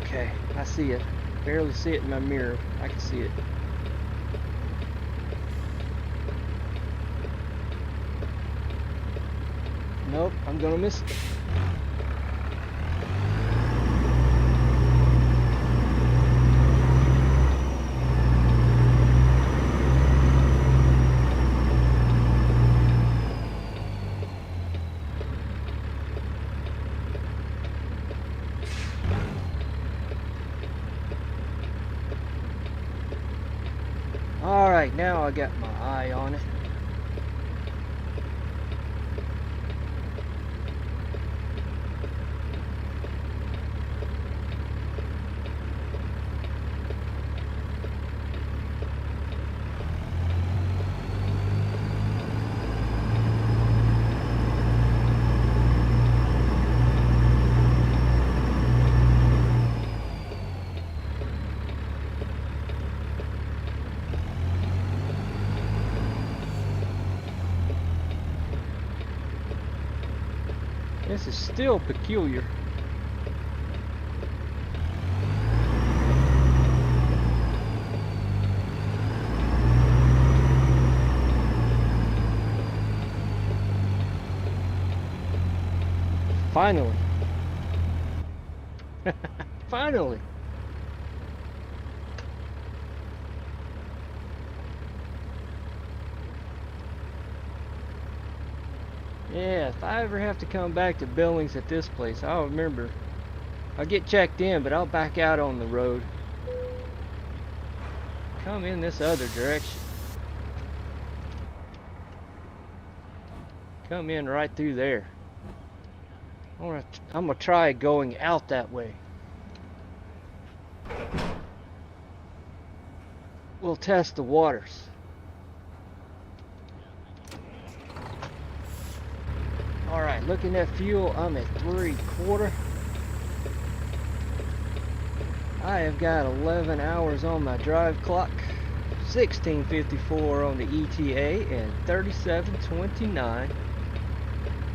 Okay, I see it. Barely see it in my mirror. I can see it. Nope, I'm gonna miss it. Alright, now I got my eye on it. This is still peculiar. Finally. Finally. Yeah, if I ever have to come back to Billings at this place, I'll remember. I'll get checked in, but I'll back out on the road. Come in this other direction. Come in right through there. I'm gonna try going out that way. We'll test the waters. Alright, looking at fuel, I'm at 3/4. I have got 11 hours on my drive clock, 16:54 on the ETA, and 37:29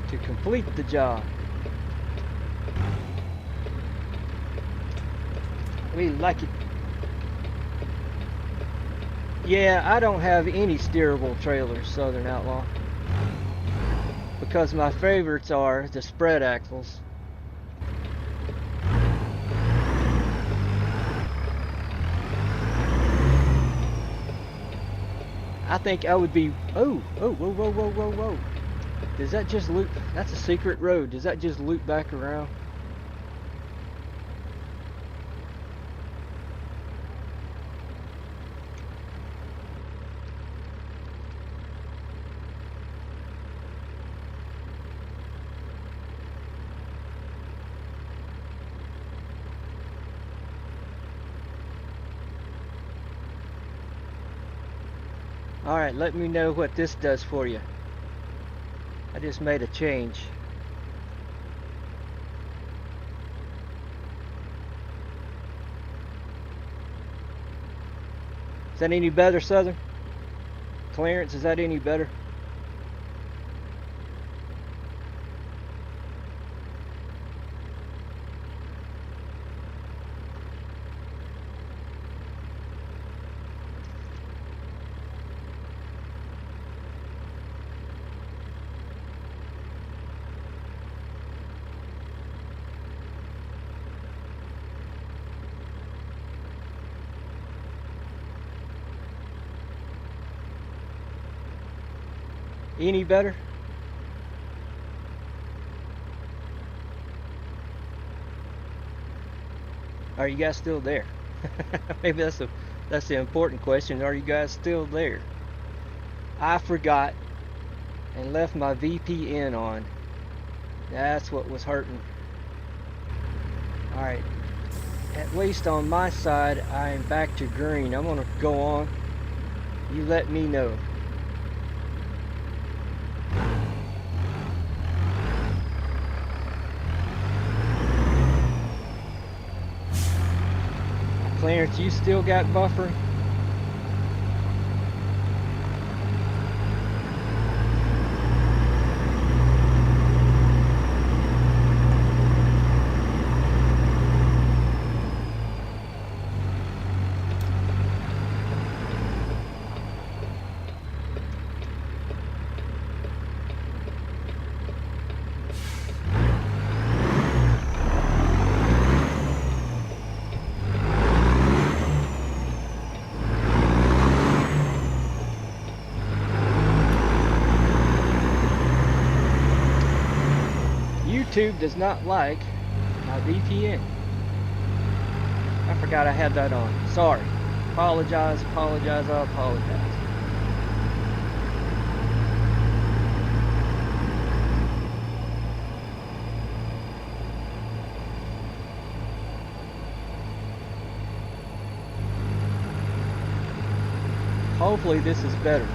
to complete the job. We like it. Yeah, I don't have any steerable trailers, Southern Outlaw, because my favorites are the spread axles. I think I would be, whoa. Does that just loop? That's a secret road. Does that just loop back around? Alright, let me know what this does for you. I just made a change. Is that any better, Southern? Clarence, is that any better? Any better? Are you guys still there? Maybe that's the important question. Are you guys still there? I forgot and left my VPN on. That's what was hurting. Alright, at least on my side, I am back to green. I'm gonna go on. You let me know. Clarence, you still got buffering? YouTube does not like my VPN. I forgot I had that on. Sorry. Apologize, apologize, I apologize. Hopefully this is better.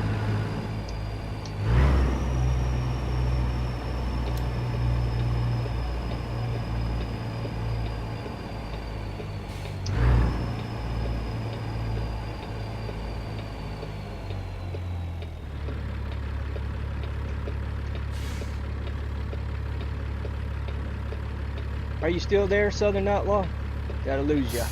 Are you still there, Southern Outlaw? Gotta lose ya.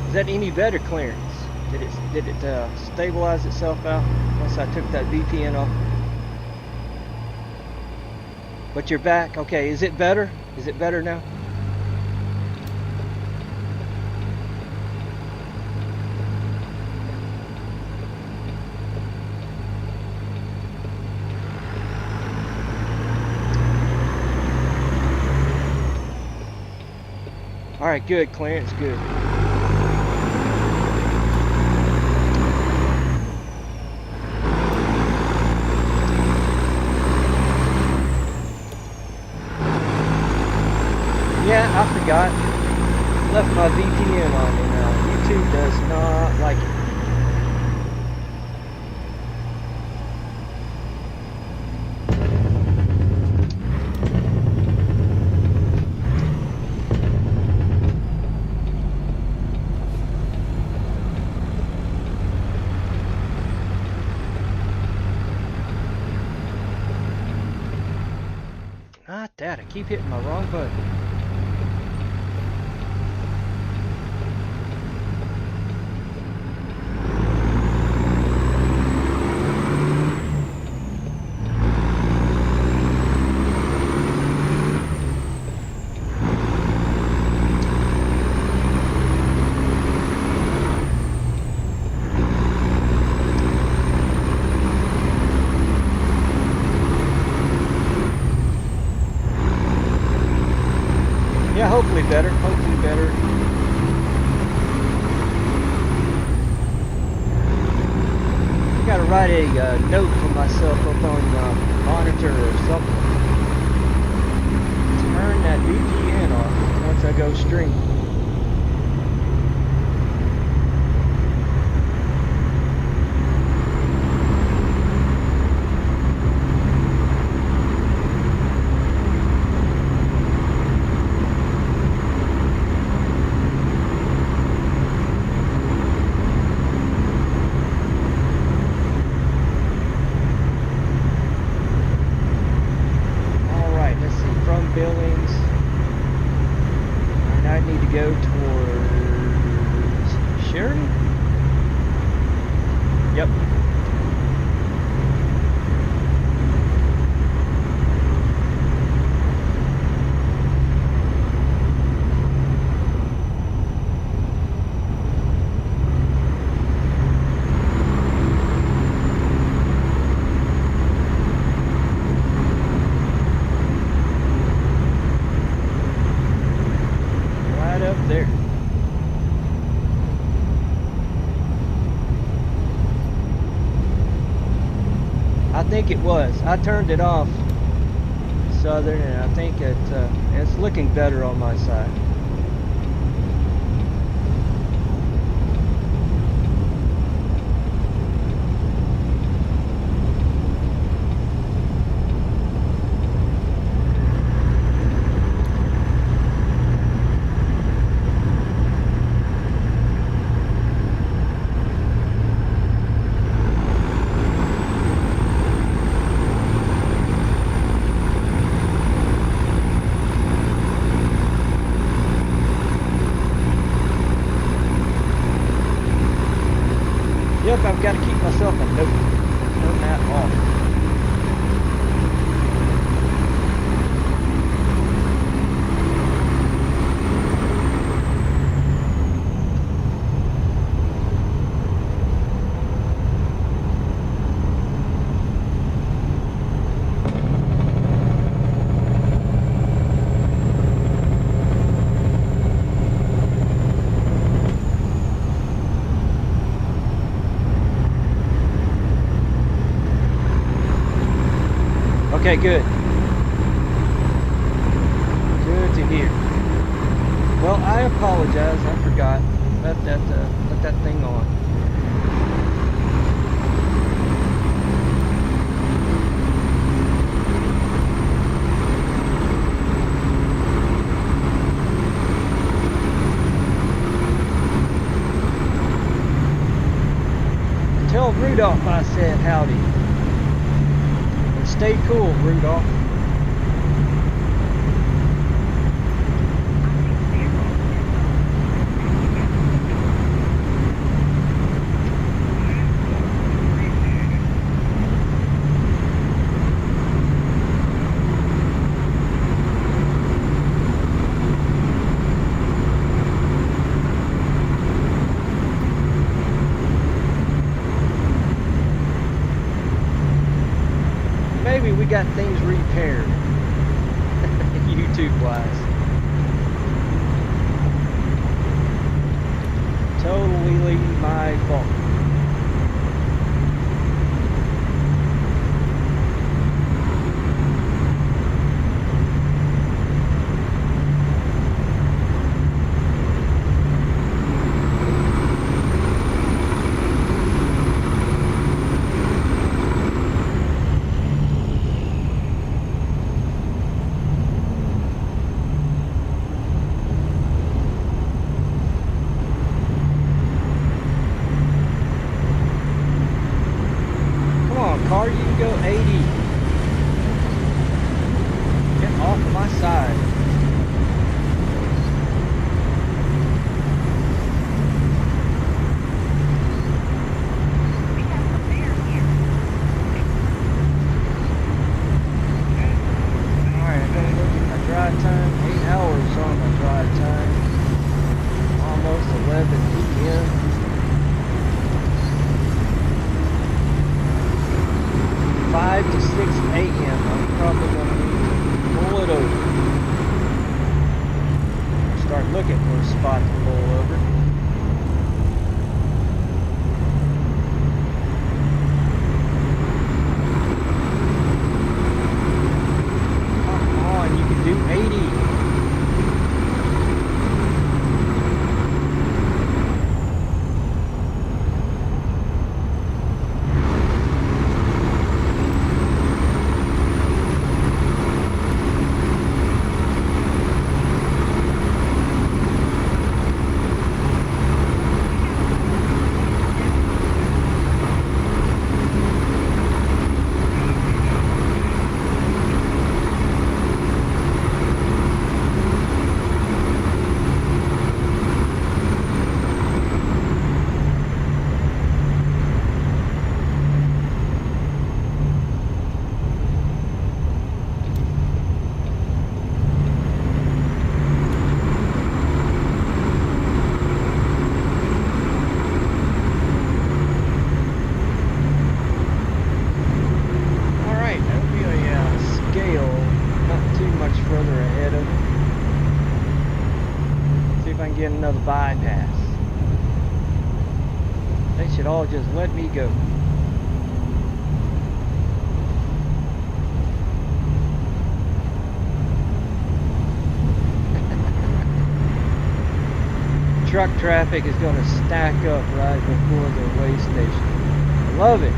Is that any better, Clarence? Did it stabilize itself out once I took that VPN off? But you're back. Okay, is it better? Is it better now? All right, good, Clarence, good. Yeah, I forgot. Left my VPN on and YouTube does not like it. Not that, I keep hitting my wrong button. Yeah, hopefully better, hopefully better. I gotta write a note for myself up on my monitor or something. Turn that VPN off once I go stream. Billings, and I need to go towards Sheridan. Yep. think it was. I turned it off southern, and I think it's looking better on my side. Yep, I've got to keep myself a note. Turn that off. Okay, good. Good to hear. Well, I apologize. I forgot. Let that thing on. Tell Rudolph I said howdy. Stay cool, Rudolph. Maybe we got things repaired, YouTube wise. Totally my fault. Car, you can go 80. Get off of my side. We got some bears here. Alright, I'm gonna look at my drive time. 8 hours on my drive time. Almost 11 p.m. 5 to 6 a.m. I'm probably going to need to pull it over. Start looking for a spot to pull over. Come on, you can do 80. Get another bypass. They should all just let me go. truck traffic is going to stack up right before the way station. I love it.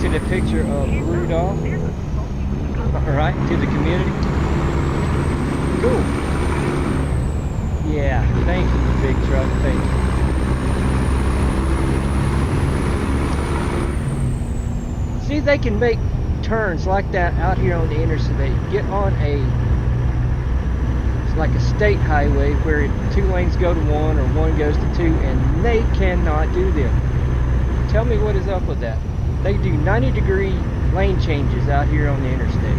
A picture of Rudolph, alright, to the community. Cool. Yeah, thank you, big truck, thank you. See, they can make turns like that out here on the interstate. Get on it's like a state highway where 2 lanes go to 1 or 1 goes to 2, and they cannot do them. Tell me what is up with that. They do 90-degree lane changes out here on the interstate.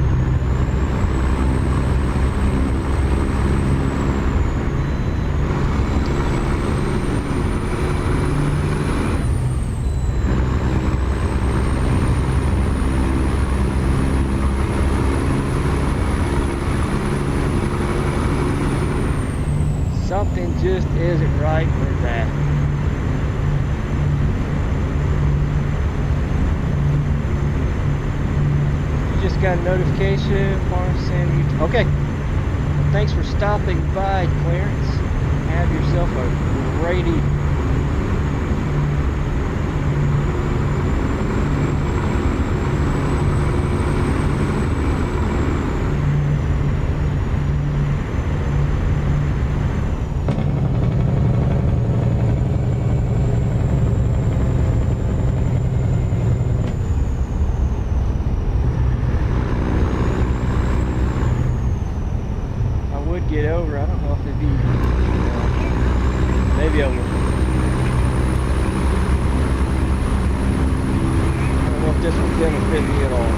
Something just isn't right with that. Just got a notification, Farm San. Okay. Thanks for stopping by, Clarence. Have yourself a great evening. Get over. I don't know if they'd be. Maybe I will. I don't know if this will benefit me at all.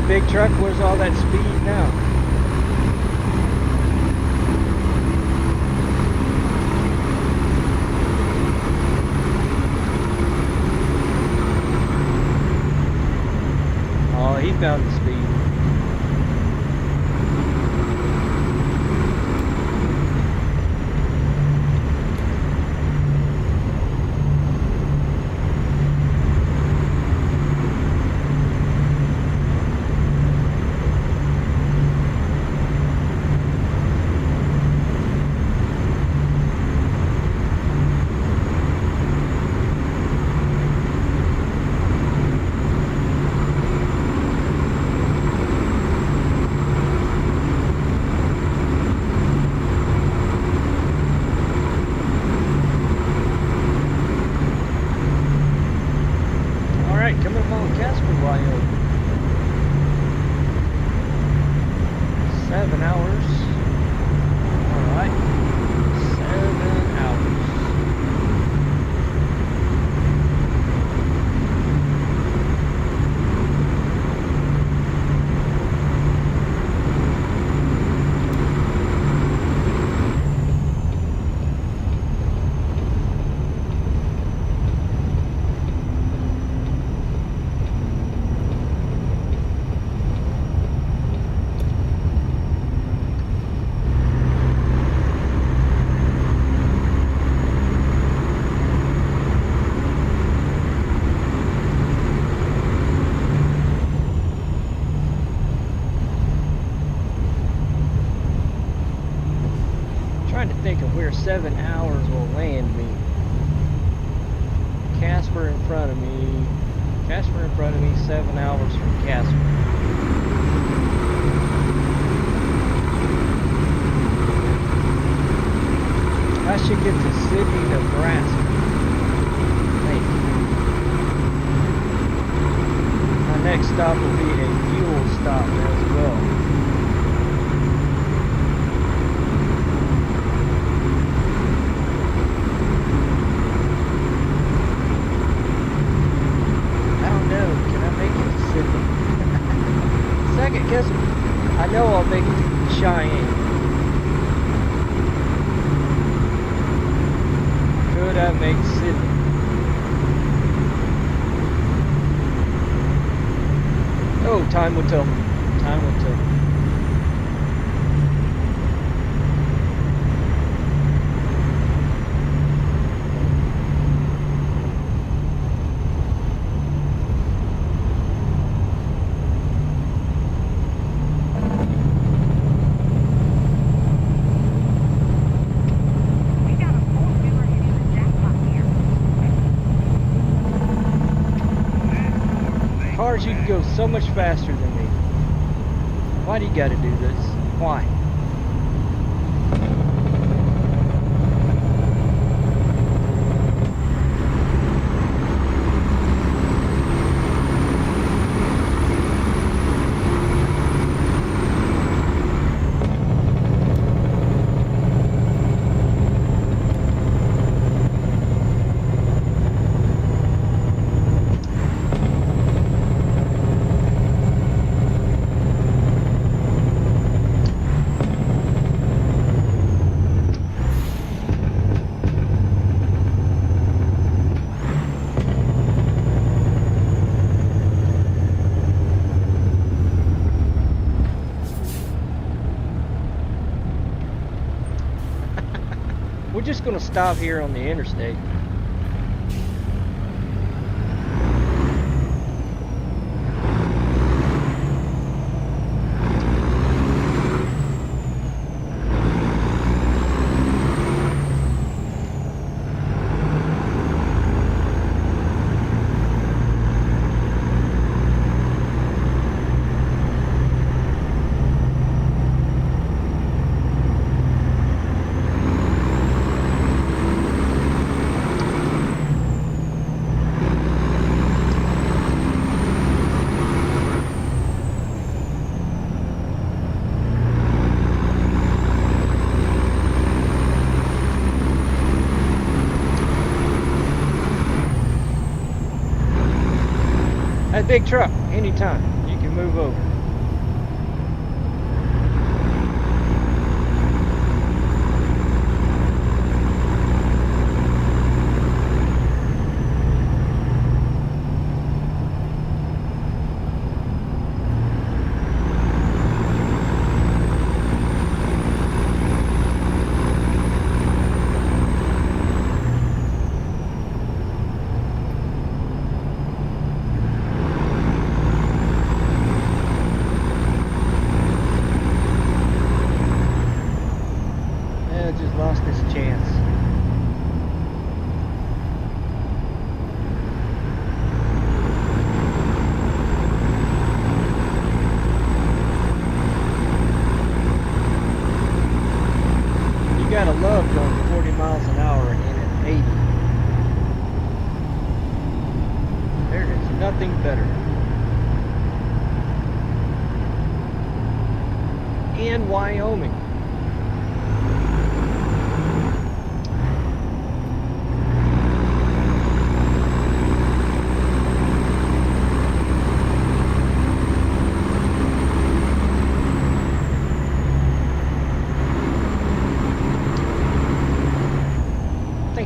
Big truck, where's all that speed now? Oh, he found the speed. Jasper, Wyoming. 7 hours. Alright. 7 hours. trying to think of where 7 hours will land me. Casper in front of me. Casper in front of me, 7 hours from Casper. I should get to Sydney, Nebraska. Thank you. My next stop will be a fuel stop as well. I don't know. Can I make it to Sydney? Second, guess I know I'll make it to Cheyenne. Could I make Sydney? Oh, time will tell. Time will tell. We got a four-wheeler hitting the jackpot here. Cars, you can go so much faster than me. Why do you gotta do this? Why? We're just gonna stop here on the interstate. That big truck, anytime, you can move over. Gotta love going 40 miles an hour in an 80. There is nothing better. In Wyoming.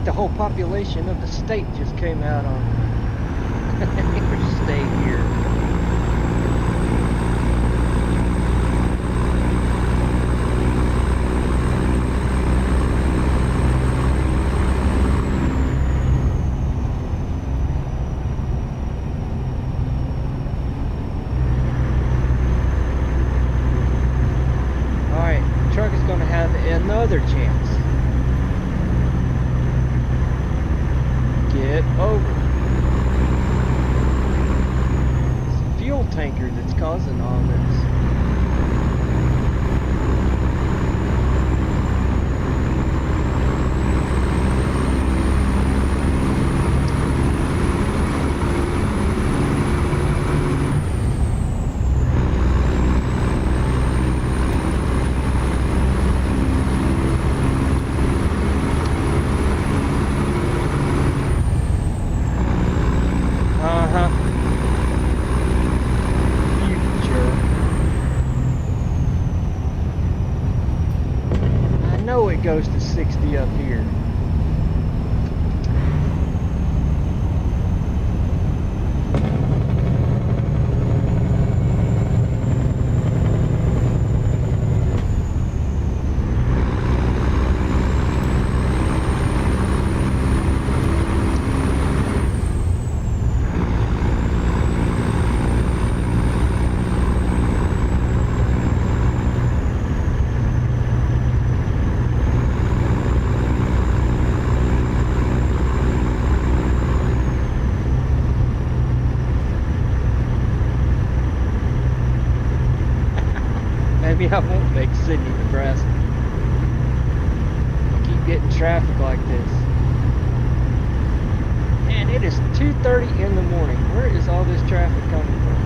The whole population of the state just came out on interstate here. All right, the truck is going to have another chance. it over. It's the fuel tanker that's causing all this. Goes to 60 up here. Maybe I won't make Sydney, Nebraska. I keep getting traffic like this. And it is 2:30 in the morning. Where is all this traffic coming from?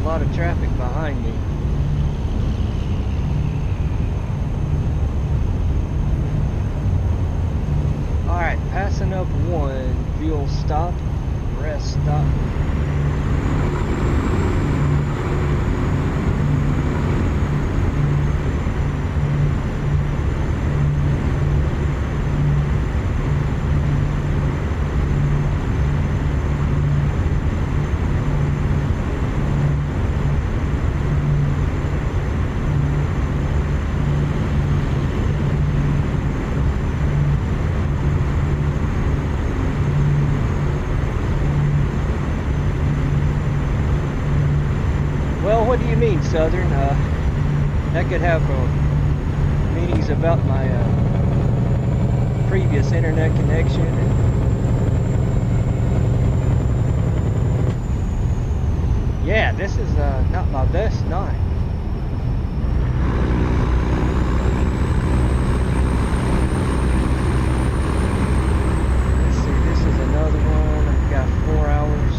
Lot of traffic behind me. Alright, passing up one, fuel stop, rest stop. What do you mean, Southern? That could have meanings about my previous internet connection. Yeah, this is not my best night. Let's see, this is another one. I've got 4 hours.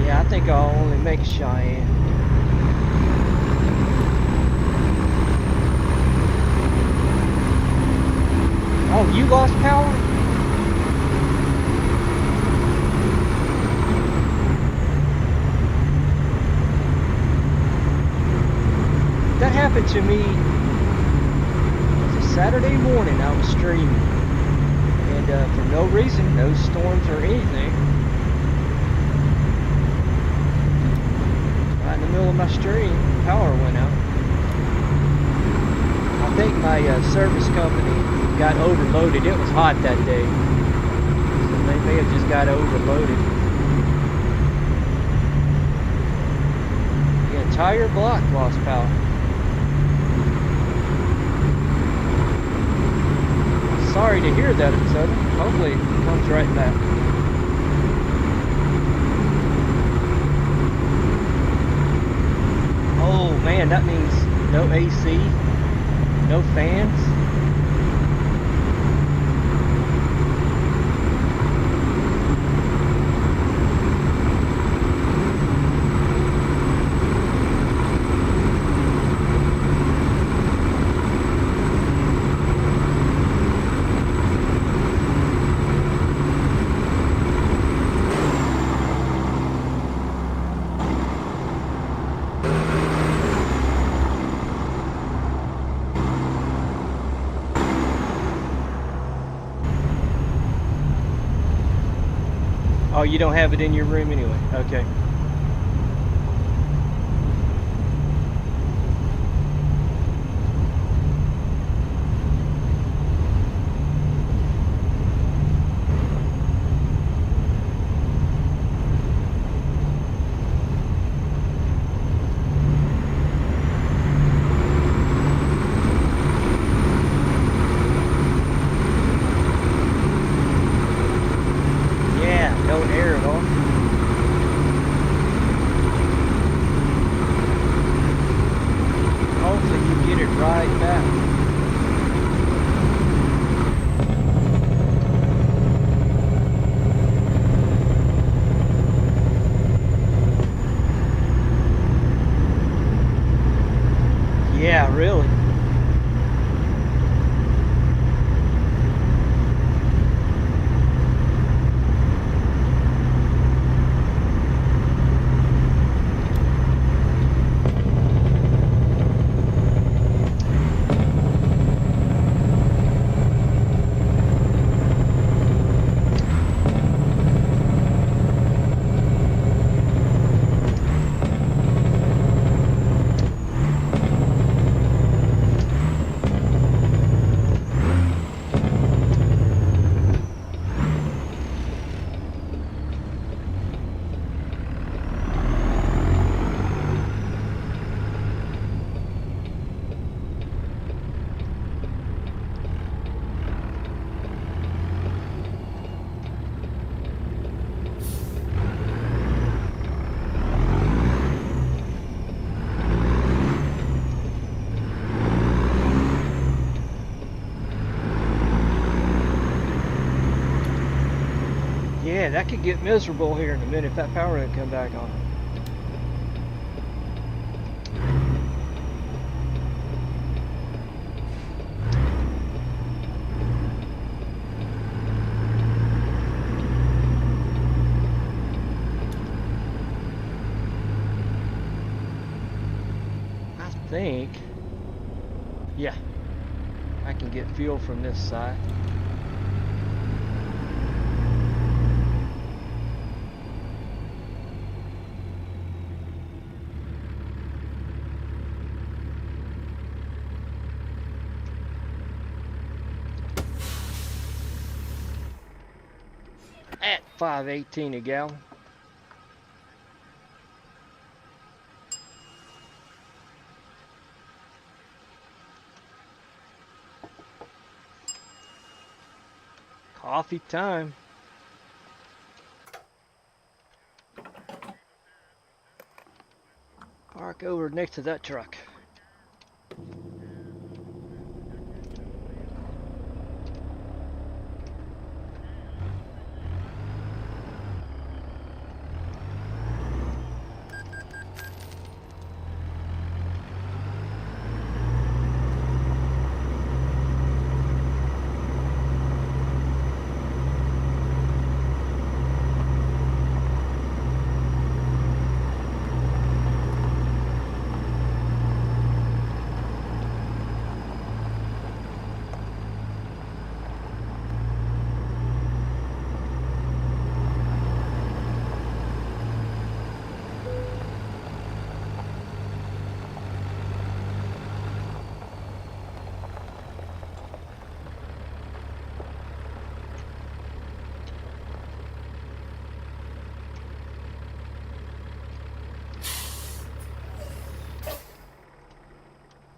Yeah, I think I'll only make Cheyenne. Oh, you lost power? That happened to me. It was a Saturday morning. I was streaming, and for no reason, no storms or anything, right in the middle of my stream, power went out. I think my service company got overloaded. It was hot that day, so they may have just got overloaded. The entire block lost power. Sorry to hear that, Southern. Hopefully it comes right back. Oh man, that means no AC, no fans. Oh, you don't have it in your room anyway. Okay. No air at all. Hopefully you get it right back. Yeah, really. Yeah, that could get miserable here in a minute if that power doesn't come back on. I think, yeah, I can get fuel from this side. At 5.18 a gallon. Coffee time. Park over next to that truck.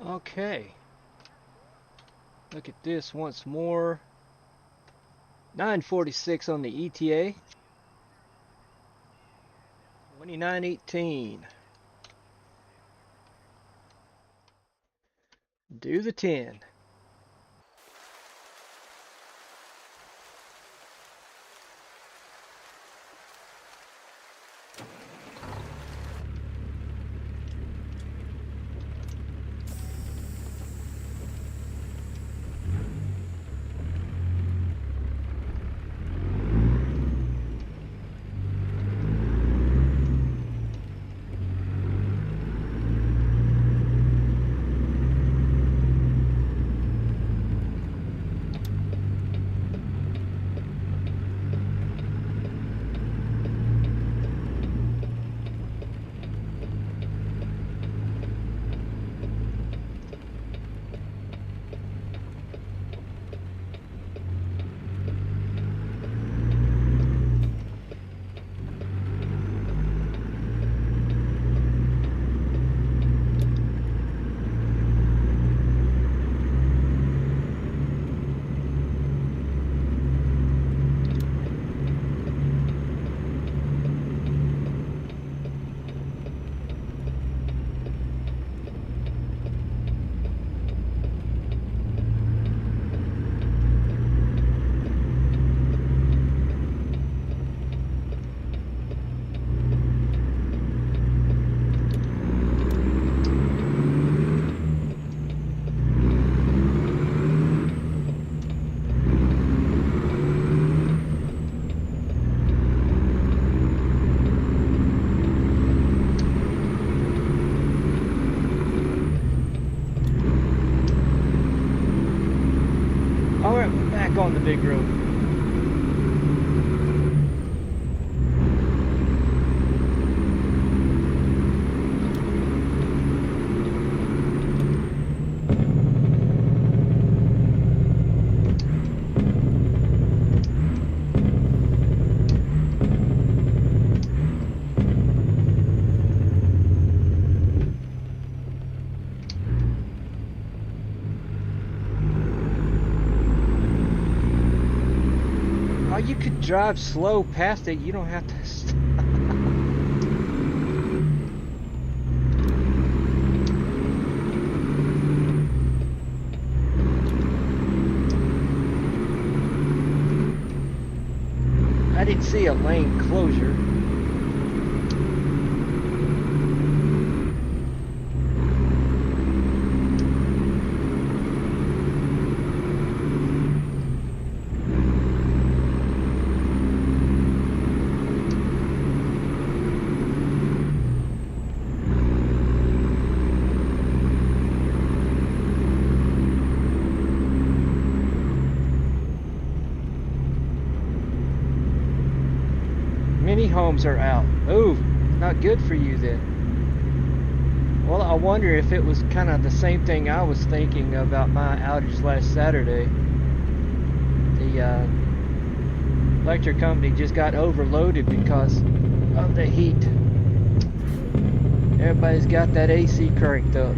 Okay. Look at this once more. 946 on the ETA. 2918. Do the 10. On the big road. You could drive slow past it. You don't have to stop. I didn't see a lane closure. Many homes are out. Oh, not good for you then. Well, I wonder if it was kind of the same thing I was thinking about my outage last Saturday. The electric company just got overloaded because of the heat. Everybody's got that AC cranked up.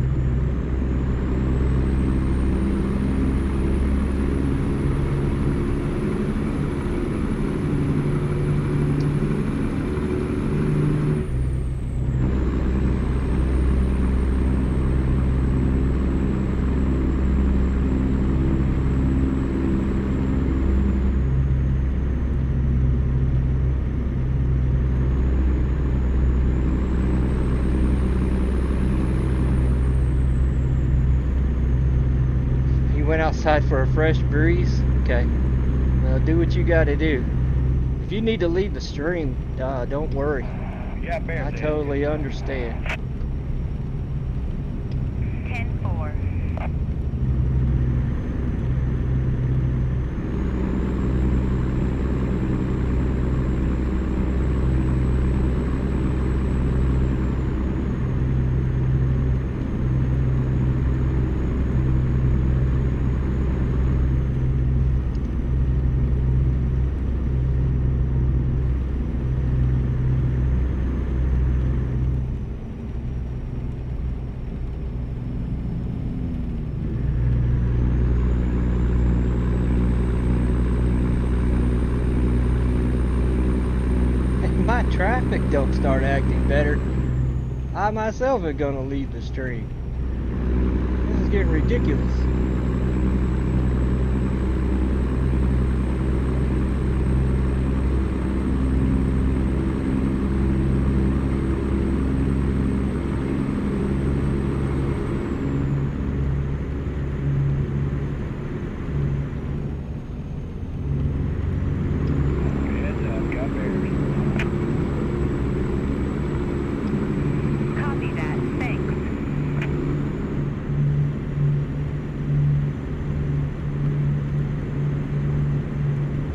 fresh breeze. Okay. Well, do what you got to do. If you need to leave the stream, don't worry. Yeah, bear. I totally understand. 10-4. My traffic don't start acting better, I myself am gonna leave the stream. This is getting ridiculous. Heads up, got bears. Copy that. Thanks.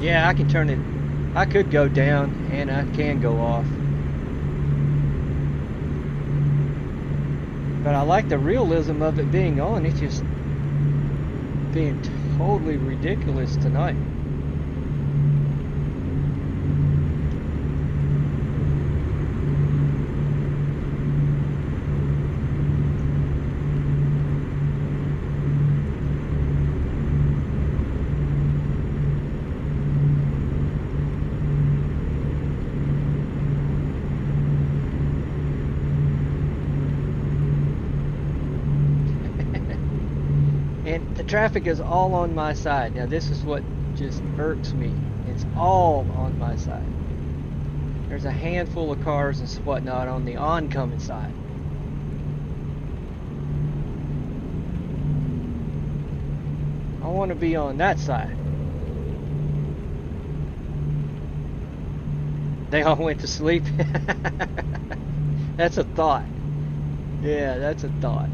Yeah, I can turn it. I could go down and I can go off. But I like the realism of it being on. It's just being totally ridiculous tonight. And the traffic is all on my side. Now this is what just irks me. It's all on my side. There's a handful of cars and whatnot on the oncoming side. I want to be on that side. They all went to sleep. That's a thought. Yeah, that's a thought.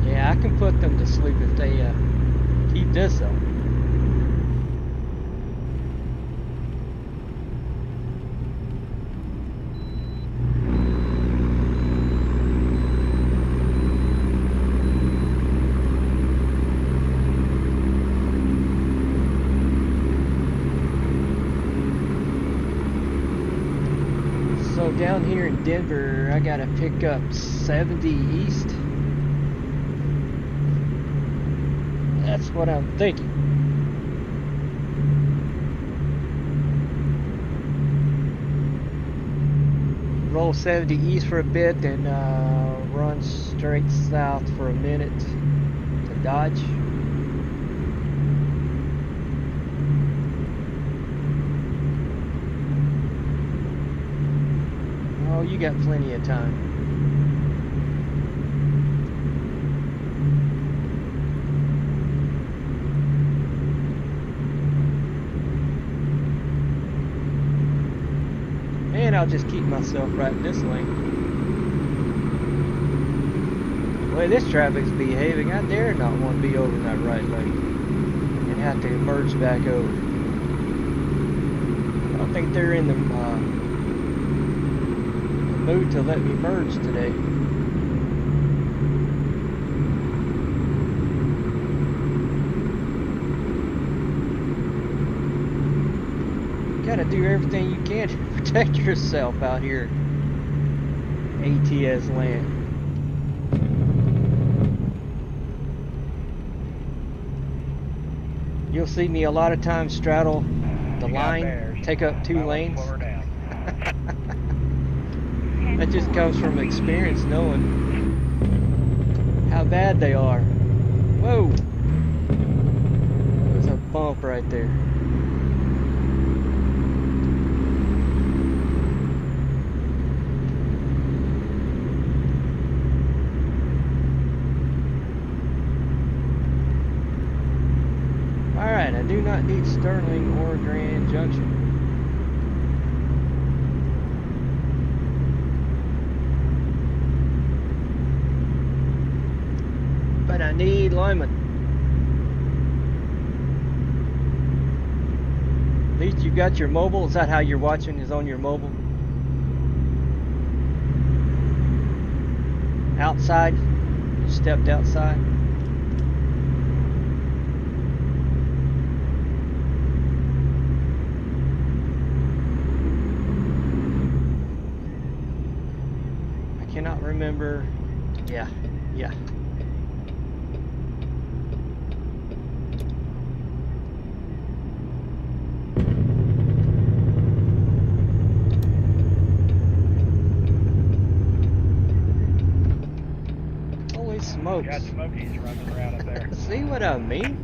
Yeah, I can put them to sleep if they keep this up. So down here in Denver, I gotta pick up 70 East. That's what I'm thinking. Roll 70 East for a bit, then run straight south for a minute to Dodge. Oh, you got plenty of time. And I'll just keep myself right in this lane. The way this traffic's behaving, I dare not want to be over in that right lane and have to merge back over. I don't think they're in the mood to let me merge today. Gotta do everything you can to protect yourself out here. ATS land. You'll see me a lot of times straddle the You got line, bears. take up two Might wanna lanes. slow her down. That just comes from experience, knowing how bad they are. Whoa! There's a bump right there. Alright, I do not need Sterling or Grand Junction. But I need Lyman. At least you got your mobile. Is that how you're watching? Is on your mobile? Outside? You stepped outside? I cannot remember. Yeah. Smokes. Got smokies running around up there. See what I mean?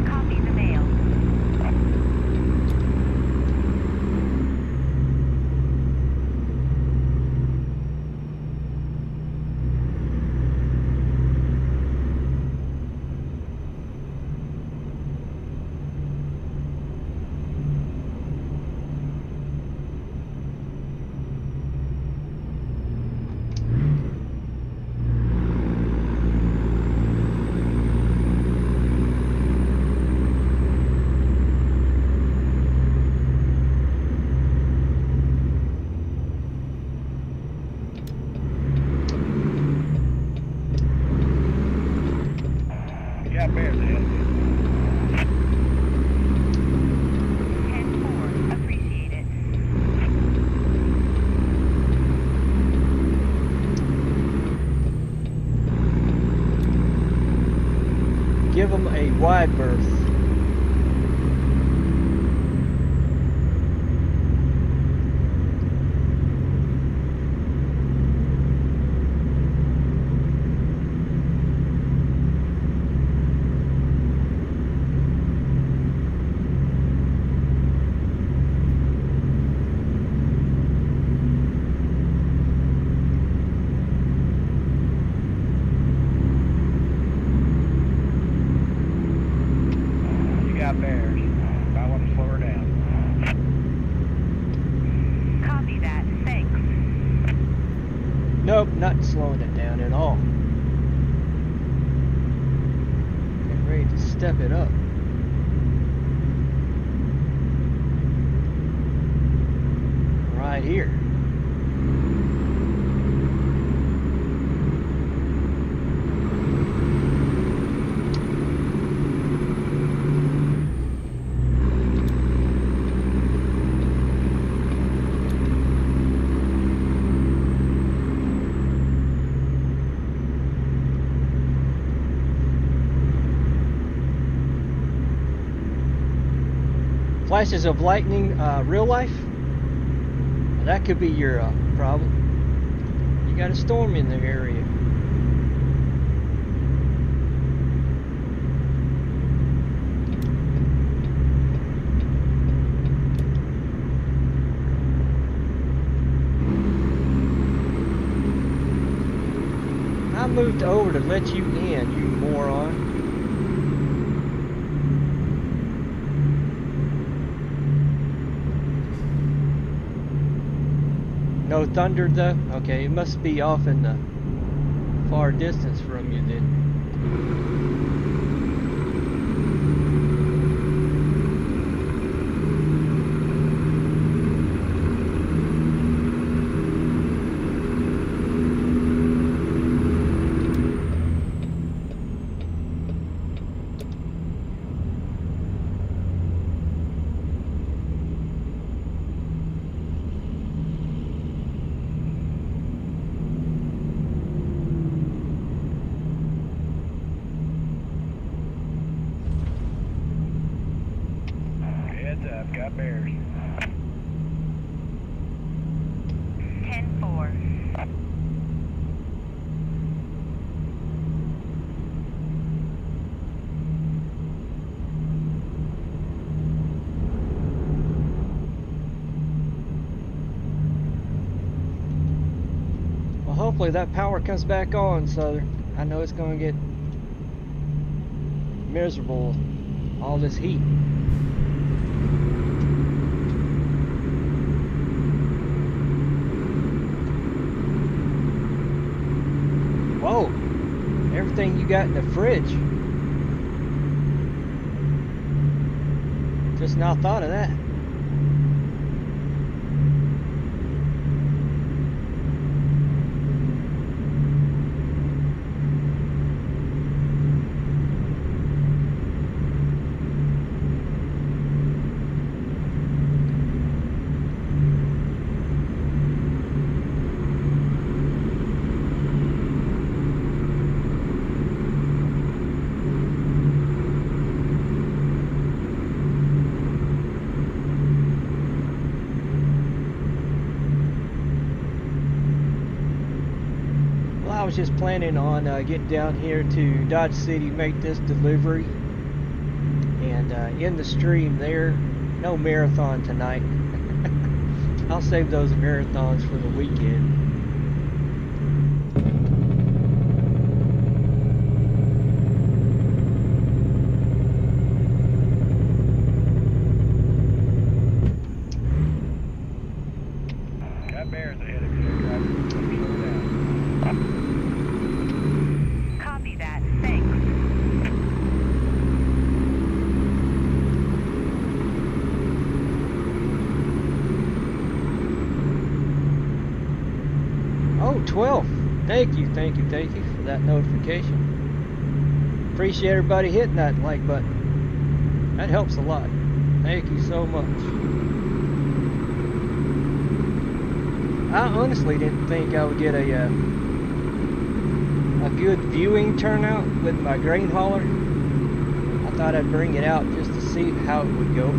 Copy the mail. Got bears ahead. 10-4. Appreciate it. Give them a wide berth. Bears. I want to slow her down. Copy that. Thanks. Nope, not slowing it down at all. Getting ready to step it up. Right here. Flashes of lightning, real life? Well, that could be your problem. You got a storm in the area. I moved over to let you in, you moron. No thunder though? Okay, it must be off in the far distance from you then. I've got bears. 10-4. hopefully that power comes back on, so I know it's going to get miserable, all this heat. Whoa, everything you got in the fridge. Just now thought of that. I was just planning on getting down here to Dodge City, make this delivery, and in the stream there, no marathon tonight. I'll save those marathons for the weekend. That bear's ahead of you, driver. Slow down. Copy that. Thanks. Oh, 12. Thank you for that notification. Appreciate everybody hitting that like button. That helps a lot. Thank you so much. I honestly didn't think I would get a good viewing turnout with my grain hauler. I thought I'd bring it out just to see how it would go.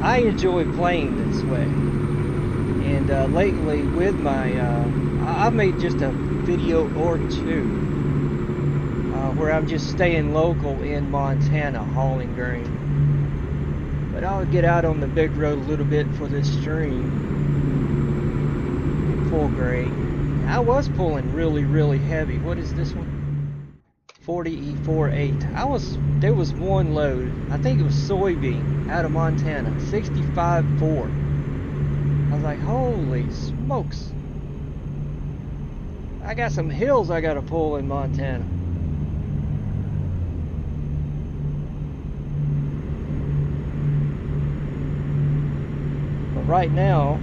I enjoy playing this way. And lately with my, I've made just a video or two where I'm just staying local in Montana hauling grain. But I'll get out on the big road a little bit for this stream and pull grain. I was pulling really heavy. What is this one? 40E48. There was one load. I think it was soybean out of Montana. 65.4. I was like, holy smokes. I got some hills I gotta pull in Montana. But right now,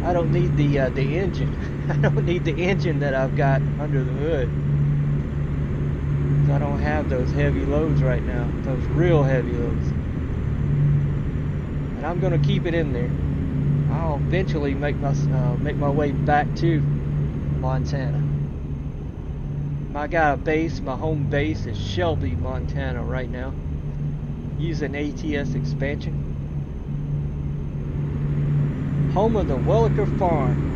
I don't need the engine. I don't need the engine that I've got under the hood. I don't have those heavy loads right now. Those real heavy loads. And I'm gonna keep it in there. I'll eventually make my way back to Montana. I got a base. My home base is Shelby, Montana right now. Using ATS expansion. Home of the Welliker Farm.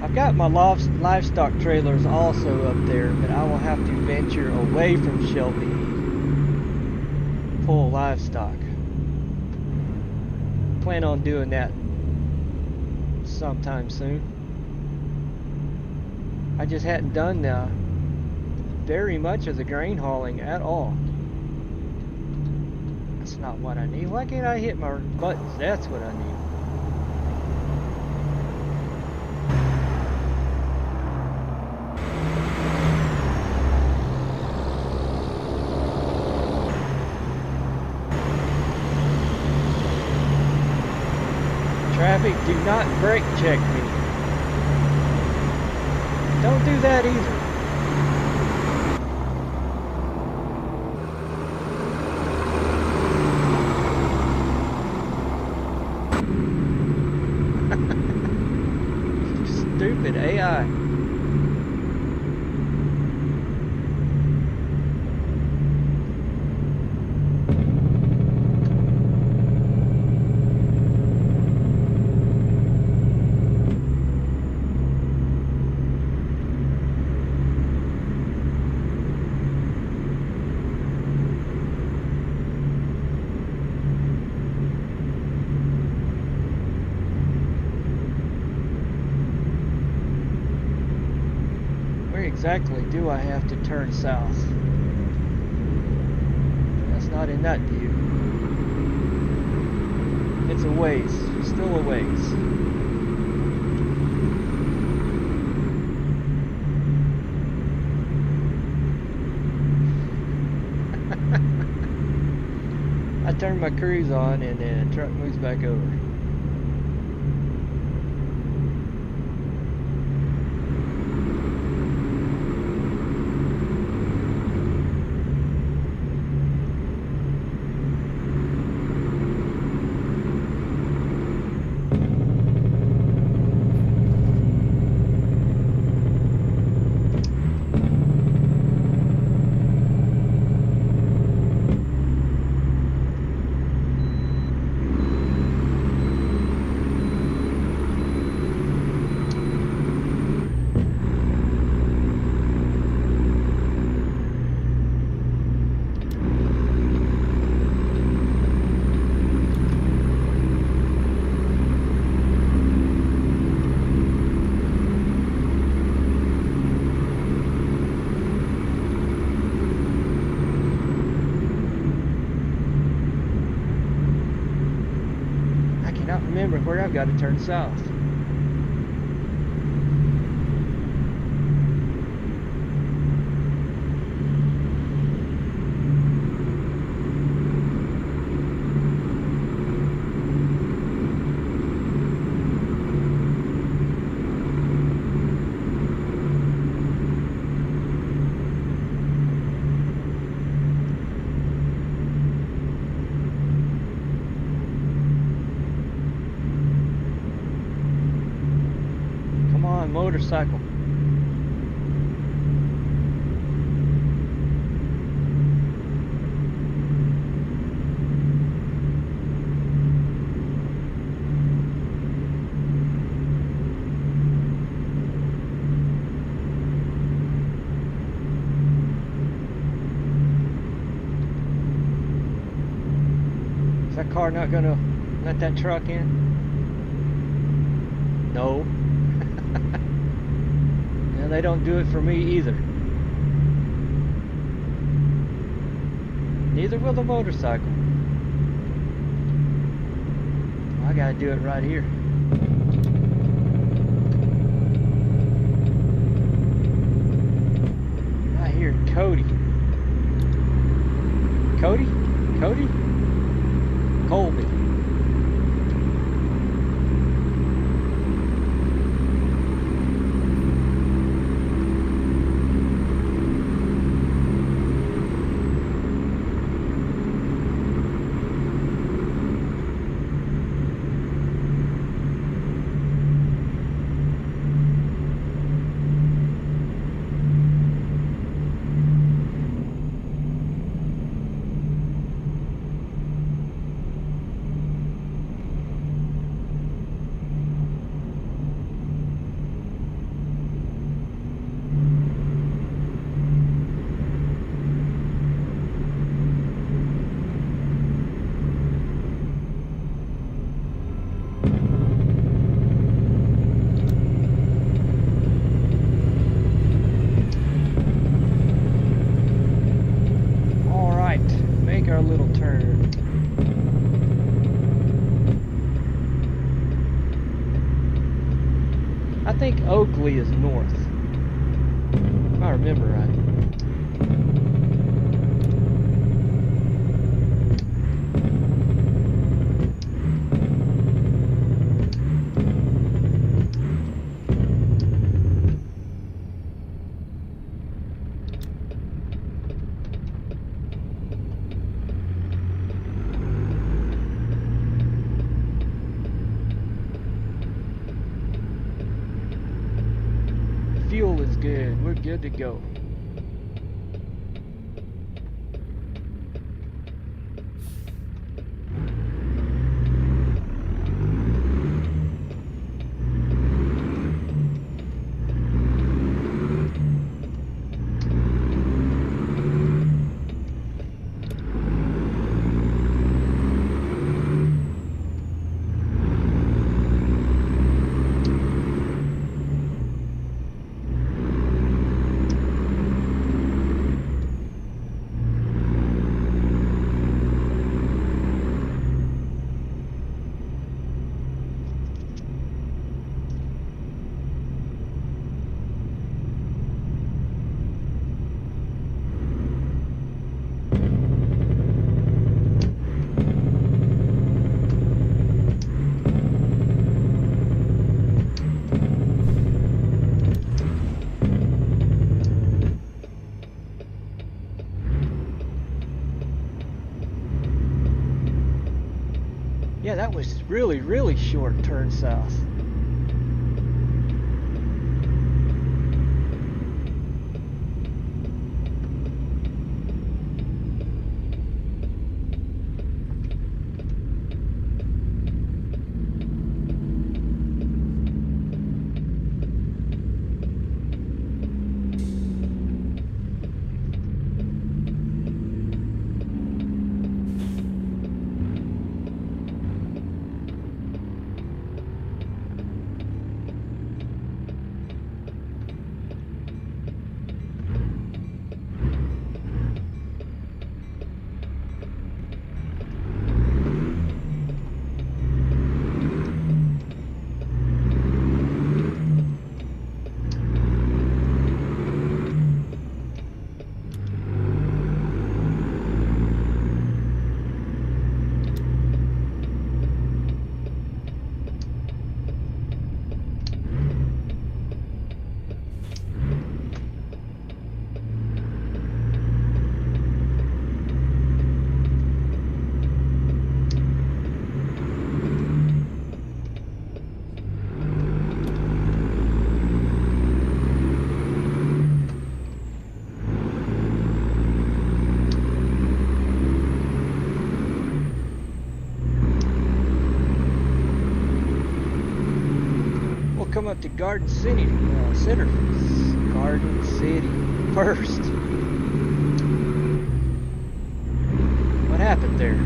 I've got my livestock trailers also up there, but I will have to venture away from Shelby, pull livestock. Plan on doing that sometime soon. I just hadn't done very much of the grain hauling at all. That's not what I need. Why can't I hit my buttons? That's what I need. Traffic, do not brake check me. Don't do that either. Stupid AI. exactly do I have to turn south? That's not in that view. It's a ways, still a ways. I turned my cruise on and then the truck moves back over. Remember where I've got to turn south. Motorcycle. Is that car not gonna let that truck in? No. And they don't do it for me either. Neither will the motorcycle. I gotta do it right here. Right here, Cody. Cody? Cody? Colby. Our little turn. I think Oakley is north, if I remember right. Fuel is good. We're good to go. that was really, really short turn south. Come up to Garden City Center. Garden City first. What happened there?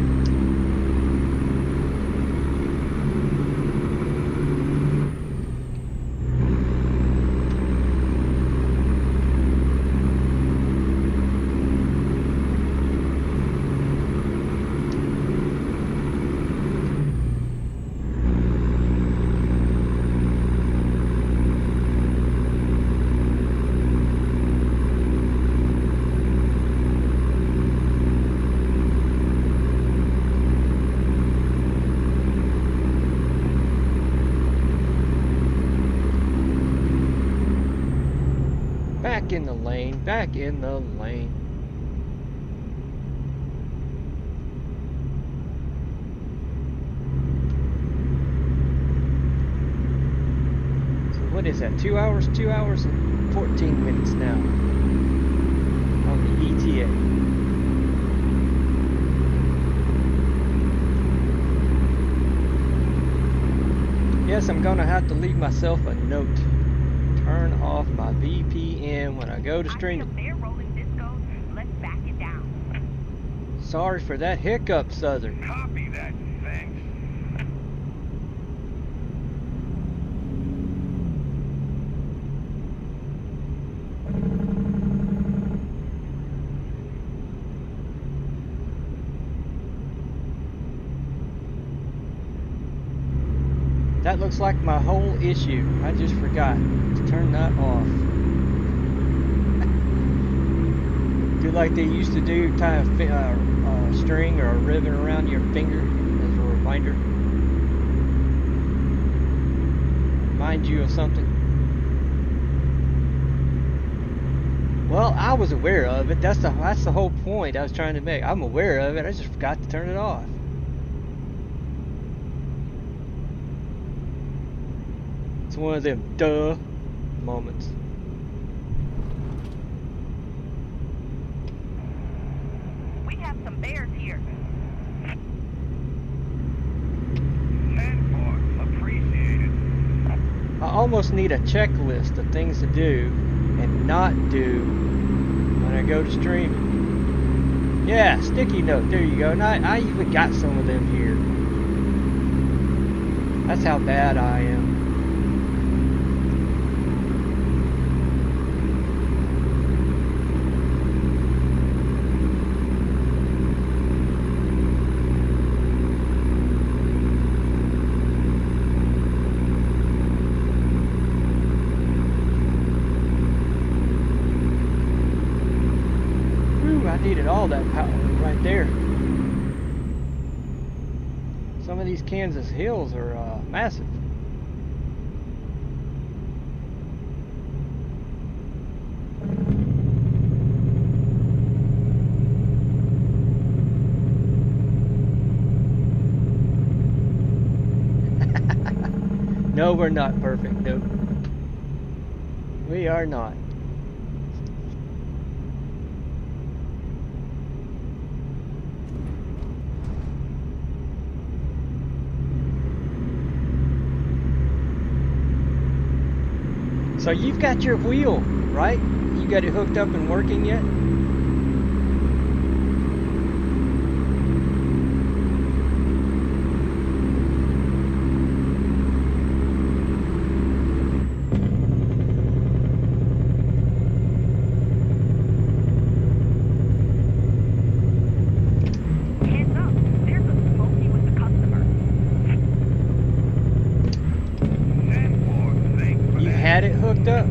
Back in the lane, back in the lane. So what is that? 2 hours? 2 hours and 14 minutes now on the ETA. Yes, I'm gonna have to leave myself a note. Turn off my VPN when I go to streaming. They're rolling discos. Let's back it down. Sorry for that hiccup, Southern. Copy that, thanks. That looks like my whole issue. I just forgot to turn that off. Do like they used to do, tie a string or a ribbon around your finger as a reminder. Remind you of something. Well, I was aware of it. That's the whole point I was trying to make. I'm aware of it. I just forgot to turn it off. It's one of them duh moments. We have some bears here. 10 bucks, appreciate it. I almost need a checklist of things to do and not do when I go to streaming. Yeah, sticky note. There you go. And I even got some of them here. That's how bad I am. Needed all that power right there. Some of these Kansas hills are massive. No, we're not perfect. Nope. We are not. So you've got your wheel, right? You got it hooked up and working yet? Heads up, there's a smoky with the customer. You had it hooked up?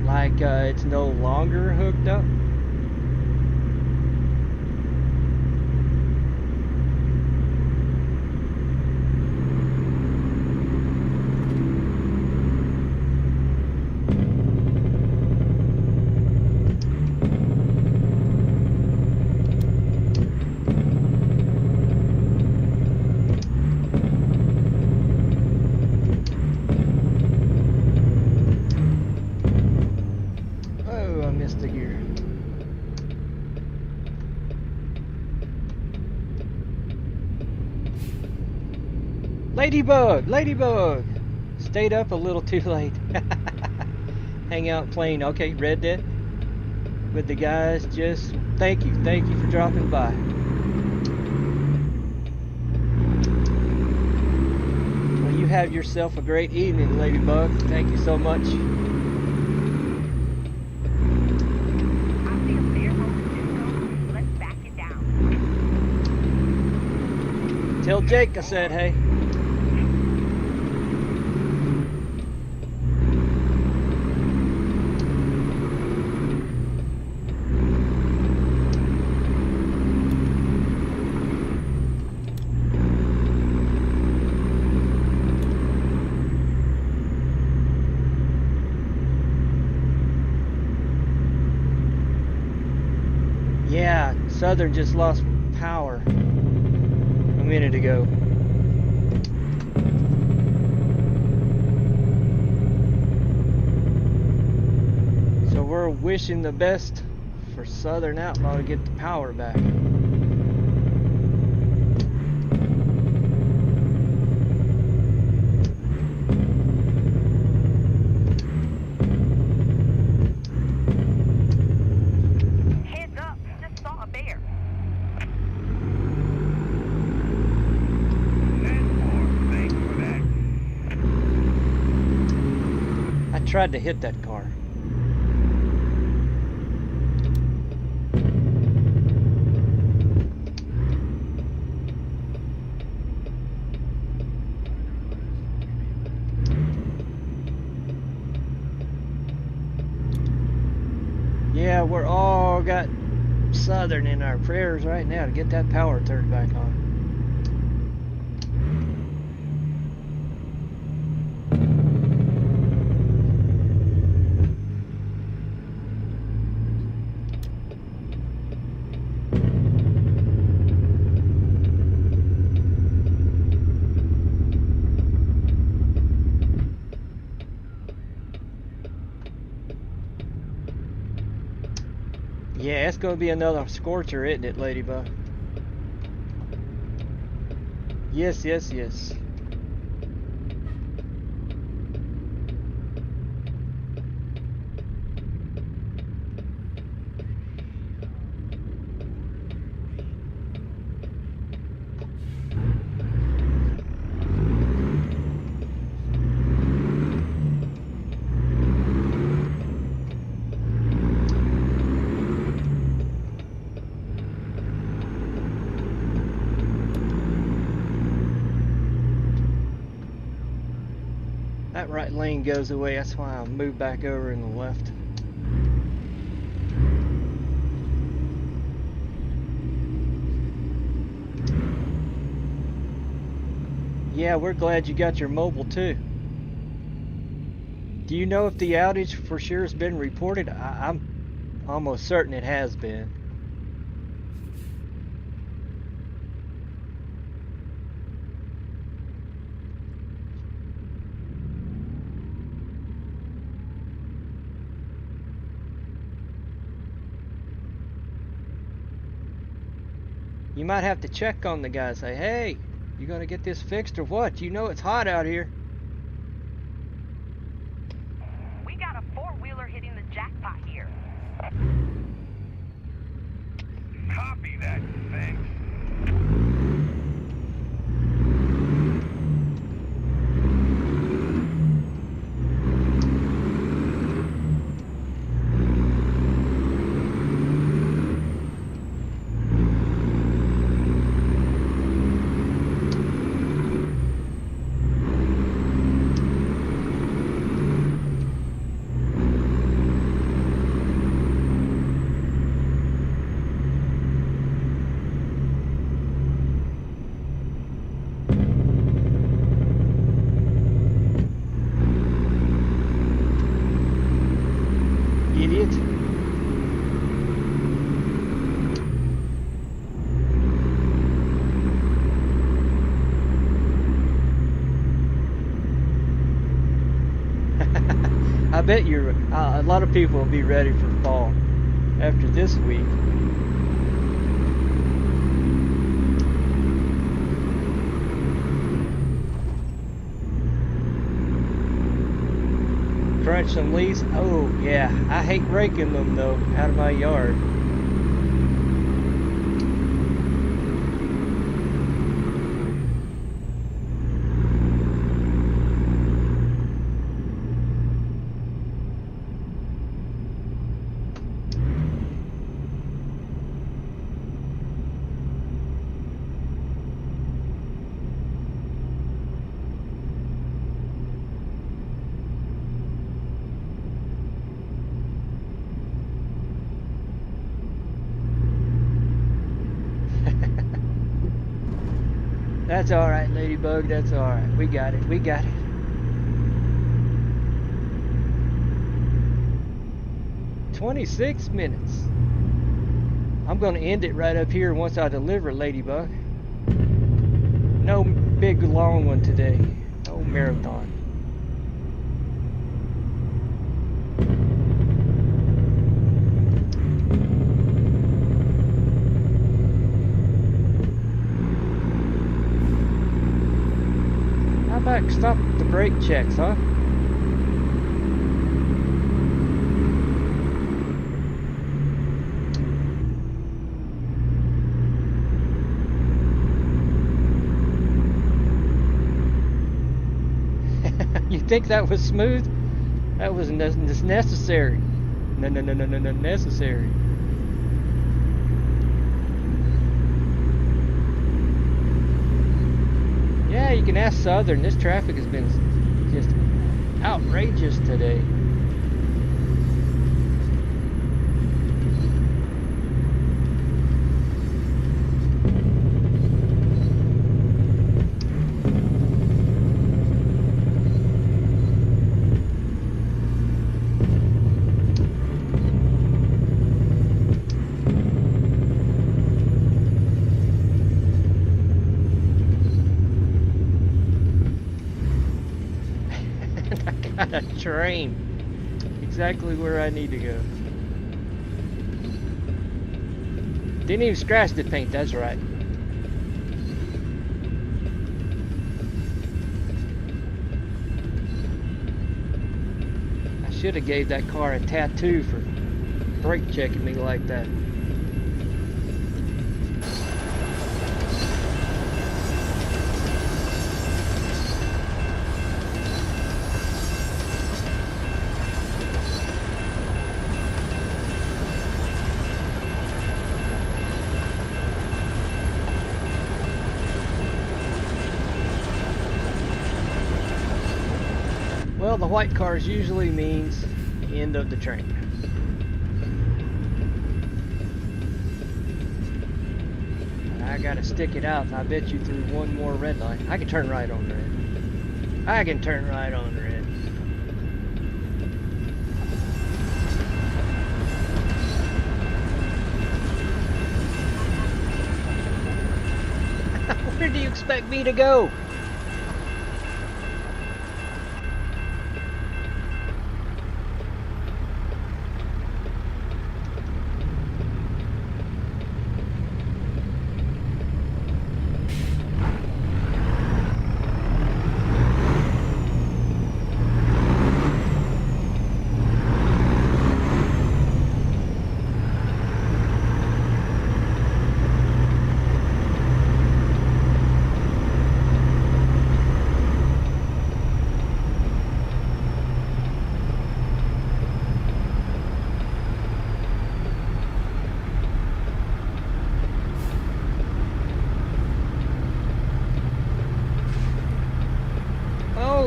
Like it's no longer hooked up? Oh, I missed the gear. Ladybug! Ladybug! Stayed up a little too late. Hang out playing. Okay, Red Dead. With the guys, just thank you for dropping by. Well, you have yourself a great evening, Ladybug. Thank you so much. I see a fair road system. Let's back it down. Tell Jake I said hey. Yeah, Southern just lost power a minute ago. So we're wishing the best for Southern Outlaw to get the power back. Heads up, just saw a bear. I tried to hit that car. Yeah, we're all got Southern in our prayers right now to get that power turned back on. Yeah, it's going to be another scorcher, isn't it, Ladybug? Yes, yes, yes. That right lane goes away, that's why I moved back over in the left. Yeah, we're glad you got your mobile too. Do you know if the outage for sure has been reported? I'm almost certain it has been. You might have to check on the guy. Say, hey, you gonna get this fixed or what? You know it's hot out here. We got a four-wheeler hitting the jackpot here. Copy that, thanks. Idiot. I bet a lot of people will be ready for fall after this week. Crunch some leaves. Oh yeah, I hate raking them though out of my yard. That's alright, Ladybug, that's alright. We got it, we got it. "26 minutes. I'm gonna end it right up here once I deliver, Ladybug. No big long one today. No marathon. How about stop the brake checks, huh? You think that was smooth? That was necessary. No, necessary. Yeah, you can ask Southern. This traffic has been just outrageous today. A train. Exactly where I need to go. Didn't even scratch the paint, that's right. I should have gave that car a tattoo for brake checking me like that. Well, the white cars usually means end of the train. I gotta stick it out. I bet you through one more red light. I can turn right on red. I can turn right on red. Where do you expect me to go?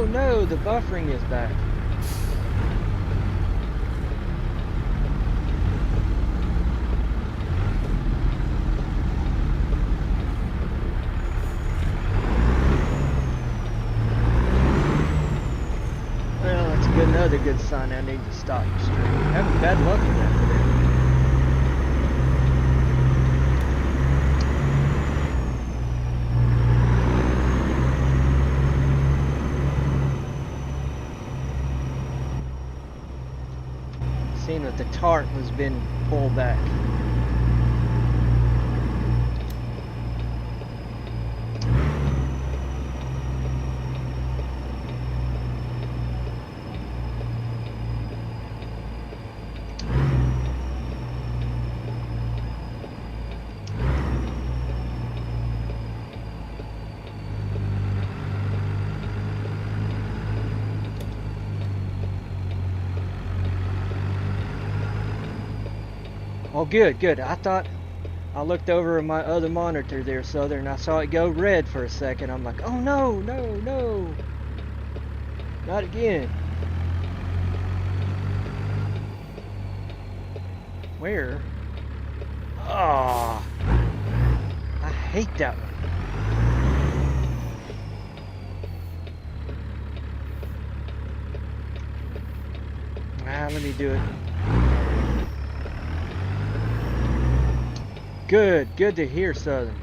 Oh no, the buffering is back. Well, that's another good sign I need to stop the stream. Having bad luck with that today. Seeing that the tarp has been pulled back. Oh, good, good. I thought, I looked over at my other monitor there, Southern, and I saw it go red for a second. I'm like, oh no, no, no. Not again. Where? Oh, I hate that one. Let me do it. Good, good to hear, Southern.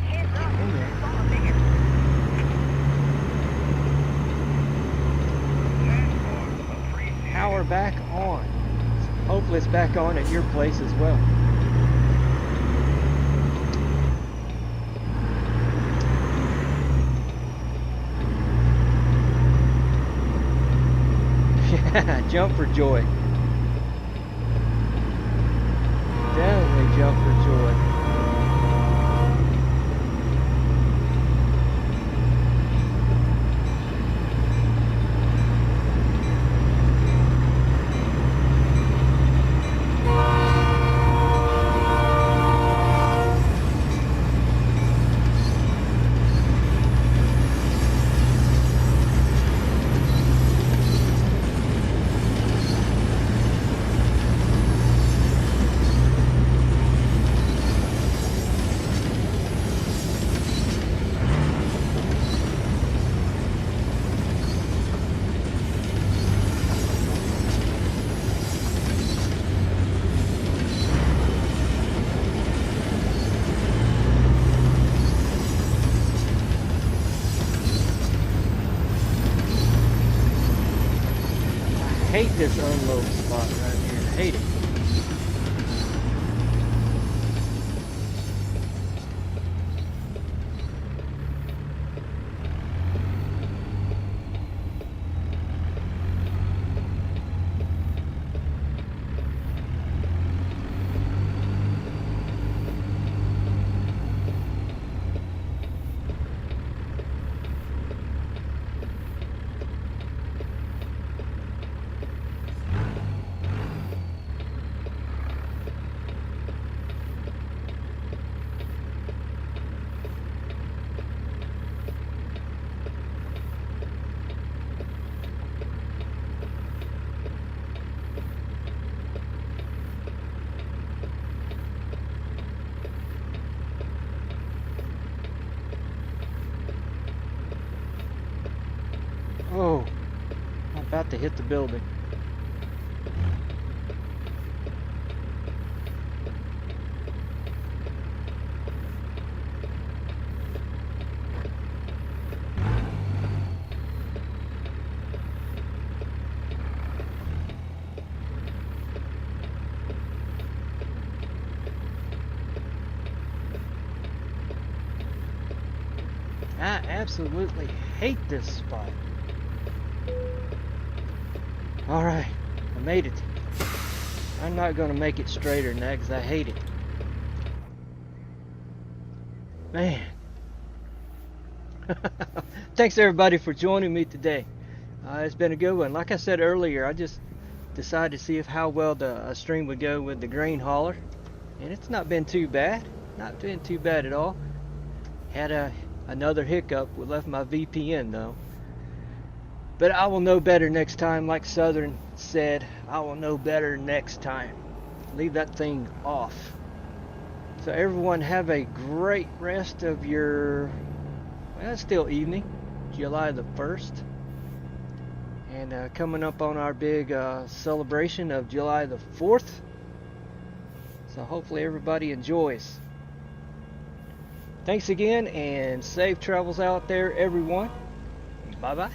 Heads up, there's something bigger. Power back on. Hopefully it's back on at your place as well. Yeah, jump for joy. Definitely jump for joy. I hate this unload spot right here. I hate it. Oh, I'm about to hit the building. I absolutely hate this spot. Alright, I made it. I'm not going to make it straighter than that because I hate it. Man. Thanks everybody for joining me today. It's been a good one. Like I said earlier, I just decided to see how well the stream would go with the grain hauler. And it's not been too bad. Not been too bad at all. Had another hiccup. We left my VPN though. But I will know better next time. Like Southern said, I will know better next time. Leave that thing off. So everyone have a great rest of your, well, it's still evening, July the 1st. And coming up on our big celebration of July the 4th. So hopefully everybody enjoys. Thanks again, and safe travels out there, everyone. Bye-bye.